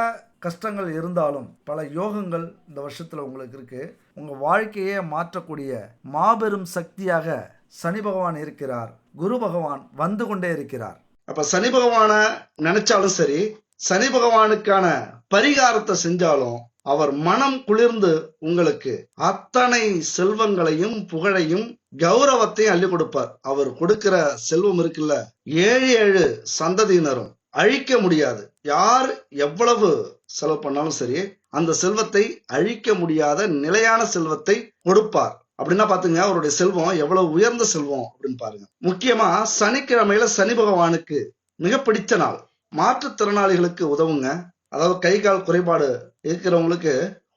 கஷ்டங்கள் இருந்தாலும் பல யோகங்கள் இந்த வருஷத்தில் உங்களுக்கு இருக்குது. உங்கள் வாழ்க்கையே மாற்றக்கூடிய மாபெரும் சக்தியாக சனி பகவான் இருக்கிறார். குரு பகவான் வந்து கொண்டே இருக்கிறார். அப்ப சனி பகவானை நினைச்சாலும் சரி, சனி பகவானுக்கான பரிகாரத்தை செஞ்சாலும் அவர் மனம் குளிர்ந்து உங்களுக்கு அத்தனை செல்வங்களையும் புகழையும் கௌரவத்தையும் அள்ளி கொடுப்பார். அவர் கொடுக்கிற செல்வம் இருக்குல்ல, 7 சந்ததியினரும் அழிக்க முடியாது. யார் எவ்வளவு செலவு பண்ணாலும் சரி, அந்த செல்வத்தை அழிக்க முடியாத நிலையான செல்வத்தை கொடுப்பார். அப்படின்னா பாத்துங்க, அவருடைய செல்வம் எவ்வளவு உயர்ந்த செல்வம் அப்படின்னு பாருங்க. முக்கியமா சனிக்கிழமையில சனி பகவானுக்கு மிக பிடித்த நாள். மாற்றுத்திறனாளிகளுக்கு உதவுங்க. அதாவது கை கால் குறைபாடு இருக்கிறவங்களுக்கு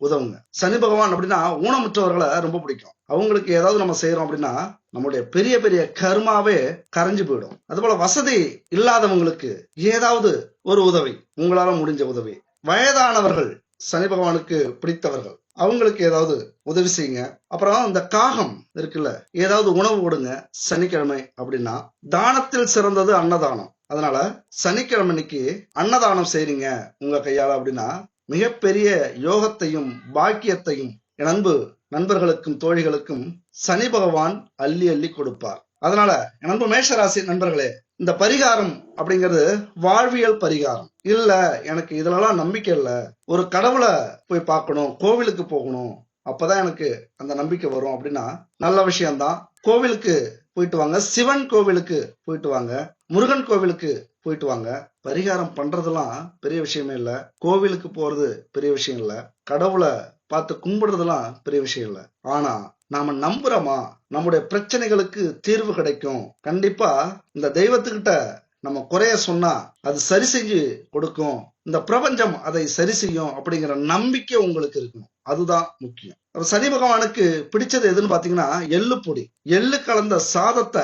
உதவுங்க. சனி பகவான் அப்படின்னா ஊனமுற்றவர்களை ரொம்ப பிடிக்கும். அவங்களுக்கு ஏதாவது நம்ம செய்யறோம் அப்படின்னா நம்முடைய பெரிய பெரிய கர்மாவே கரைஞ்சு போயிடும். அதுபோல வசதி இல்லாதவங்களுக்கு ஏதாவது ஒரு உதவி, உங்களால முடிஞ்ச உதவி. வயதானவர்கள் சனி பகவானுக்கு பிடித்தவர்கள், அவங்களுக்கு ஏதாவது உதவி செய்யுங்க. அப்புறம் இந்த காகம் இருக்குல்ல, ஏதாவது உணவு கொடுங்க சனிக்கிழமை அப்படின்னா. தானத்தில் சிறந்தது அன்னதானம். அதனால சனிக்கிழமைக்கு அன்னதானம் செய்றீங்க உங்க கையால அப்படின்னா மிகப்பெரிய யோகத்தையும் பாக்கியத்தையும் என் அன்பு நண்பர்களுக்கும் தோழிகளுக்கும் சனி பகவான் அள்ளி அள்ளி கொடுப்பார். அதனால என் அன்பு மேஷராசி நண்பர்களே, இந்த பரிகாரம் அப்படிங்கிறது வாழ்வியல் பரிகாரம் இல்ல. எனக்கு இதுலலாம் நம்பிக்கை இல்ல, ஒரு கடவுளை போய் பார்க்கணும், கோவிலுக்கு போகணும், அப்பதான் எனக்கு அந்த நம்பிக்கை வரும் அப்படின்னா நல்ல விஷயம்தான். கோவிலுக்கு போயிட்டு வாங்க, சிவன் கோவிலுக்கு போயிட்டு வாங்க, முருகன் கோவிலுக்கு போயிட்டு வாங்க. பரிகாரம் பண்றதெல்லாம் பெரிய விஷயமே இல்ல. கோவிலுக்கு போறது பெரிய விஷயம் இல்ல. கடவுளை பார்த்து கும்பிடுறதெல்லாம் பெரிய விஷயம் இல்ல. ஆனா நாம நம்புறோமா, நம்முடைய பிரச்சனைகளுக்கு தீர்வு கிடைக்கும், கண்டிப்பா இந்த தெய்வத்துக்கிட்ட நம்ம குறைய சொன்னா அது சரி செஞ்சு கொடுக்கும், இந்த பிரபஞ்சம் அதை சரி செய்யும் அப்படிங்கிற நம்பிக்கை உங்களுக்கு இருக்கணும். அதுதான் முக்கியம். சனி பகவானுக்கு பிடிச்சது எதுன்னு பாத்தீங்கன்னா எள்ளு பொடி. எள்ளு கலந்த சாதத்தை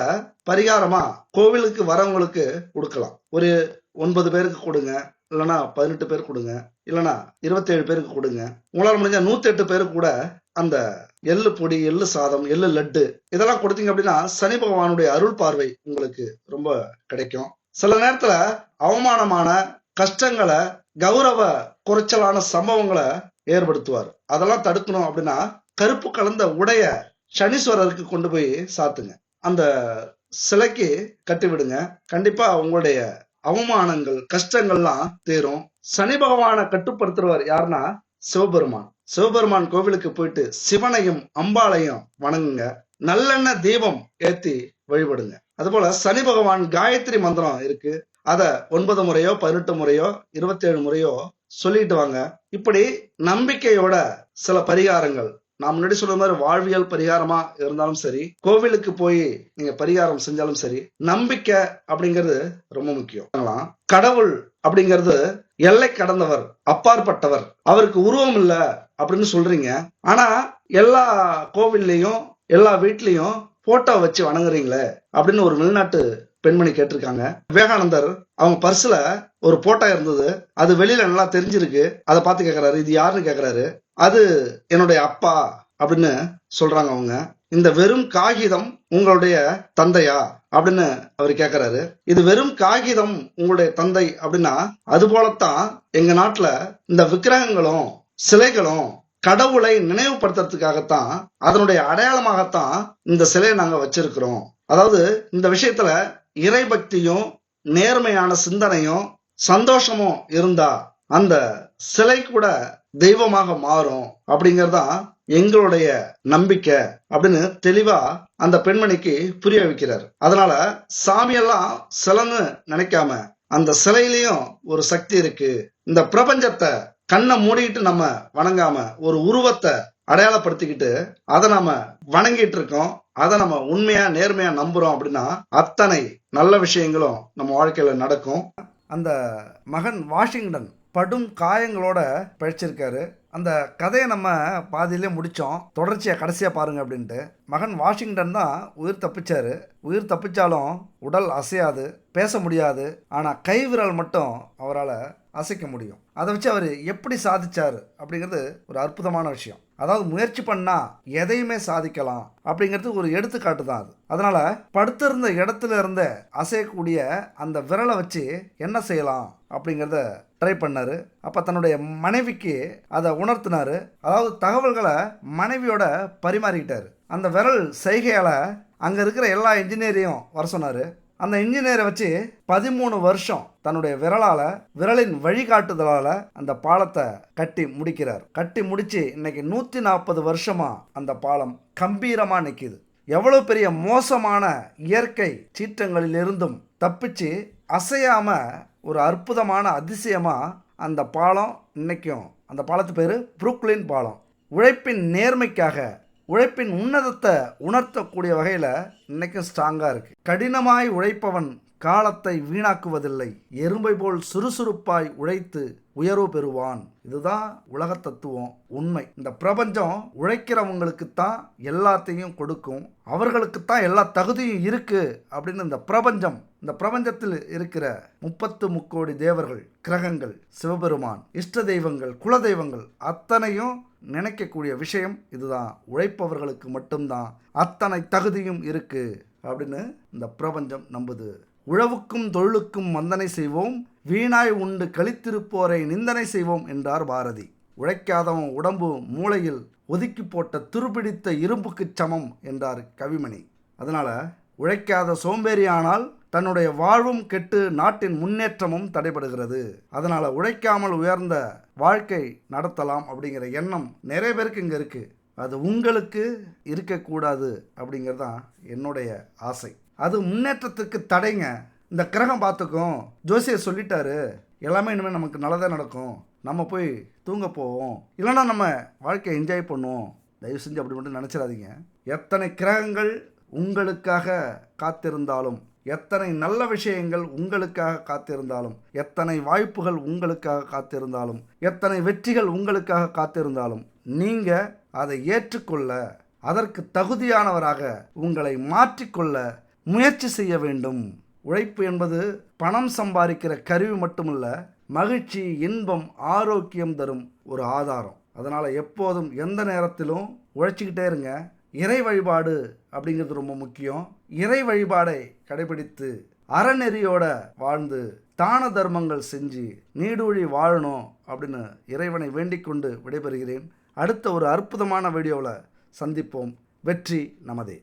பரிகாரமா கோவிலுக்கு வரவங்களுக்கு கொடுக்கலாம். ஒரு 9 பேருக்கு கொடுங்க, இல்லைன்னா 18 பேர் கொடுங்க, இல்லைன்னா 27 பேருக்கு கொடுங்க. உங்களால முடிஞ்ச 108 பேருக்கு கூட அந்த எள்ளு பொடி, எள்ளு சாதம், எள்ளு லட்டு இதெல்லாம் கொடுத்தீங்க அப்படின்னா சனி பகவானுடைய அருள் பார்வை உங்களுக்கு ரொம்ப கிடைக்கும். சில நேரத்துல அவமானமான கஷ்டங்களை, கௌரவ குறைச்சலான சம்பவங்களை ஏற்படுத்துவார். அதெல்லாம் தடுக்கணும் அப்படின்னா கருப்பு கலந்த உடைய சனீஸ்வரருக்கு கொண்டு போய் சாத்துங்க, அந்த சிலைக்கு கட்டி விடுங்க. கண்டிப்பா உங்களுடைய அவமானங்கள், கஷ்டங்கள்லாம் தேரும். சனி பகவானை கட்டுப்படுத்துறவர் யாருன்னா சிவபெருமான். சிவபெருமான் கோவிலுக்கு போயிட்டு சிவனையும் அம்பாளையும் வணங்குங்க. நல்லெண்ணெய் தீபம் ஏத்தி வழிபடுங்க. அதுபோல சனி பகவான் காயத்ரி மந்திரம் இருக்கு, அத 9 முறையோ 18 முறையோ 27 முறையோ சொல்லிட்டு வாங்க. இப்படி நம்பிக்கையோட சில பரிகாரங்கள், நான் முன்னாடி சொல்ற மாதிரி வாழ்வியல் பரிகாரமா இருந்தாலும் சரி, கோவிலுக்கு போய் நீங்க பரிகாரம் செஞ்சாலும் சரி, நம்பிக்கை அப்படிங்கிறது ரொம்ப முக்கியம். கடவுள் அப்படிங்கிறது எல்லை கடந்தவர், அப்பாற்பட்டவர், அவருக்கு உருவம் இல்ல அப்படின்னு சொல்றீங்க. ஆனா எல்லா கோவில்லையும் எல்லா வீட்லயும் போட்டோ வச்சு வணங்குறீங்களே அப்படின்னு ஒரு வெளிநாட்டு பெண்மணி கேட்டிருக்காங்க. விவேகானந்தர் அவங்க பர்ஸ்ல ஒரு போட்டோ இருந்தது, அது வெளியில நல்லா தெரிஞ்சிருக்கு. அதை பார்த்து கேட்கிறாரு, இது யாருன்னு கேட்கிறாரு. அது என்னுடைய அப்பா அப்படின்னு சொல்றாங்க அவங்க. இந்த வெறும் காகிதம் உங்களுடைய தந்தையா அப்படின்னு அவர் கேட்கிறாரு. இது வெறும் காகிதம் உங்களுடைய தந்தை அப்படின்னா அது போலத்தான் எங்க நாட்டுல இந்த விக்கிரகங்களும் சிலைகளும் கடவுளை நினைவுபடுத்துறதுக்காகத்தான், அதனுடைய அடையாளமாகத்தான் இந்த சிலையை நாங்க வச்சிருக்கிறோம். அதாவது இந்த விஷயத்துல இறை பக்தியும் நேர்மையான சிந்தனையும் சந்தோஷமும் இருந்தா அந்த சிலை கூட தெய்வமாக மாறும் அப்படிங்கறதான் எங்களுடைய நம்பிக்கை அப்படின்னு தெளிவா அந்த பெண்மணிக்கு புரிய வைக்கிறார். அதனால சாமியெல்லாம் சிலைன்னு நினைக்காம அந்த சிலையிலையும் ஒரு சக்தி இருக்கு, இந்த பிரபஞ்சத்தை கண்ணை மூடிக்கிட்டு நம்ம வணங்காம ஒரு உருவத்தை அடையாளப்படுத்திக்கிட்டு அதை நம்ம வணங்கிட்டு இருக்கோம், அதை நம்ம உண்மையா நேர்மையா நம்புறோம் அப்படின்னா அத்தனை நல்ல விஷயங்களும் நம்ம வாழ்க்கையில நடக்கும். அந்த மகன் வாஷிங்டன் படும் காயங்களோட பழிச்சிருக்காரு. அந்த கதையை நம்ம பாதியிலே முடித்தோம், தொடர்ச்சியாக கடைசியாக பாருங்க அப்படின்ட்டு. மகன் வாஷிங்டன் தான் உயிர் தப்பிச்சாரு. உயிர் தப்பிச்சாலும் உடல் அசையாது, பேச முடியாது. ஆனால் கை விரல் மட்டும் அவரால் அசைக்க முடியும். அதை வச்சு அவர் எப்படி சாதிச்சார் அப்படிங்கிறது ஒரு அற்புதமான விஷயம். அதாவது முயற்சி பண்ணால் எதையுமே சாதிக்கலாம் அப்படிங்கிறது ஒரு எடுத்துக்காட்டு தான் அது. அதனால் படுத்திருந்த இடத்துல இருந்த அசையக்கூடிய அந்த விரலை வச்சு என்ன செய்யலாம் அப்படிங்கிறத ட்ரை பண்ணார். அப்போ தன்னுடைய மனைவிக்கு அதை உணர்த்தினார். அதாவது தகவல்களை மனைவியோட பரிமாறிக்கிட்டார். அந்த விரல் செய்கையால் அங்கே இருக்கிற எல்லா இன்ஜினியரையும் வர சொன்னார். அந்த இன்ஜினியரை வச்சு 13 வருஷம் தன்னுடைய விரலின் வழிகாட்டுதலால் அந்த பாலத்தை கட்டி முடிக்கிறார். கட்டி முடிச்சு இன்னைக்கு 140 வருஷமா அந்த பாலம் கம்பீரமாக நிற்கிது. எவ்வளோ பெரிய மோசமான இயற்கை சீற்றங்களிலிருந்தும் தப்பிச்சு அசையாம ஒரு அற்புதமான அதிசயமாக அந்த பாலம் இன்னைக்கும், அந்த பாலத்து பேர் புரூக்ளின் பாலம். உழைப்பின் நேர்மைக்காக, உழைப்பின் உன்னதத்தை உணர்த்தக்கூடிய வகையில் இன்னைக்கும் ஸ்ட்ராங்காக இருக்குது. கடினமாய் உழைப்பவன் காலத்தை வீணாக்குவதில்லை, எறும்பை போல் சுறுசுறுப்பாய் உழைத்து உயர்வு பெறுவான். இதுதான் உலக தத்துவம், உண்மை. இந்த பிரபஞ்சம் உழைக்கிறவங்களுக்குத்தான் எல்லாத்தையும் கொடுக்கும், அவர்களுக்குத்தான் எல்லா தகுதியும் இருக்கு அப்படின்னு இந்த பிரபஞ்சத்தில் இருக்கிற 33 கோடி தேவர்கள், கிரகங்கள், சிவபெருமான், இஷ்ட தெய்வங்கள், குல தெய்வங்கள் அத்தனையும் நினைக்கக்கூடிய விஷயம் இதுதான். உழைப்பவர்களுக்கு மட்டும்தான் அத்தனை தகுதியும் இருக்கு அப்படின்னு இந்த பிரபஞ்சம் நம்புது. உழவுக்கும் தொழிலுக்கும் வந்தனை செய்வோம், வீணாய் உண்டு கழித்திருப்போரை நிந்தனை செய்வோம் என்றார் பாரதி. உழைக்காதவன் உடம்பு மூளையில் ஒதுக்கி போட்ட துருபிடித்த இரும்புக்கு சமம் என்றார் கவிமணி. அதனால் உழைக்காத சோம்பேறியானால் தன்னுடைய வாழ்வும் கெட்டு நாட்டின் முன்னேற்றமும் தடைபடுகிறது. அதனால் உழைக்காமல் உயர்ந்த வாழ்க்கை நடத்தலாம் அப்படிங்கிற எண்ணம் நிறைய பேருக்கு இங்கே இருக்குது. அது உங்களுக்கு இருக்கக்கூடாது அப்படிங்கிறது தான் என்னுடைய ஆசை. அது முன்னேற்றத்துக்கு தடைங்க. இந்த கிரகம் பார்த்துக்கும், ஜோசியர் சொல்லிட்டாரு, எல்லாமே இனிமேல் நமக்கு நல்லதாக நடக்கும், நம்ம போய் தூங்க போவோம், இல்லைன்னா நம்ம வாழ்க்கையை என்ஜாய் பண்ணுவோம். தயவு செஞ்சு அப்படி மட்டும் நினச்சிடாதீங்க. எத்தனை கிரகங்கள் உங்களுக்காக காத்திருந்தாலும், எத்தனை நல்ல விஷயங்கள் உங்களுக்காக காத்திருந்தாலும், எத்தனை வாய்ப்புகள் உங்களுக்காக காத்திருந்தாலும், எத்தனை வெற்றிகள் உங்களுக்காக காத்திருந்தாலும், நீங்கள் அதை ஏற்றுக்கொள்ள, அதற்கு தகுதியானவராக உங்களை மாற்றிக்கொள்ள முயற்சி செய்ய வேண்டும். உழைப்பு என்பது பணம் சம்பாதிக்கிற கருவி மட்டுமல்ல, மகிழ்ச்சி, இன்பம், ஆரோக்கியம் தரும் ஒரு ஆதாரம். அதனால் எப்போதும் எந்த நேரத்திலும் உழைச்சிக்கிட்டே இருங்க. இறை வழிபாடு அப்படிங்கிறது ரொம்ப முக்கியம். இறை வழிபாடை கடைபிடித்து அறநெறியோட வாழ்ந்து தான தர்மங்கள் செஞ்சு நீடூழி வாழணும் அப்படின்னு இறைவனை வேண்டிக் கொண்டு விடைபெறுகிறேன். அடுத்த ஒரு அற்புதமான வீடியோவில் சந்திப்போம். வெற்றி நமதே.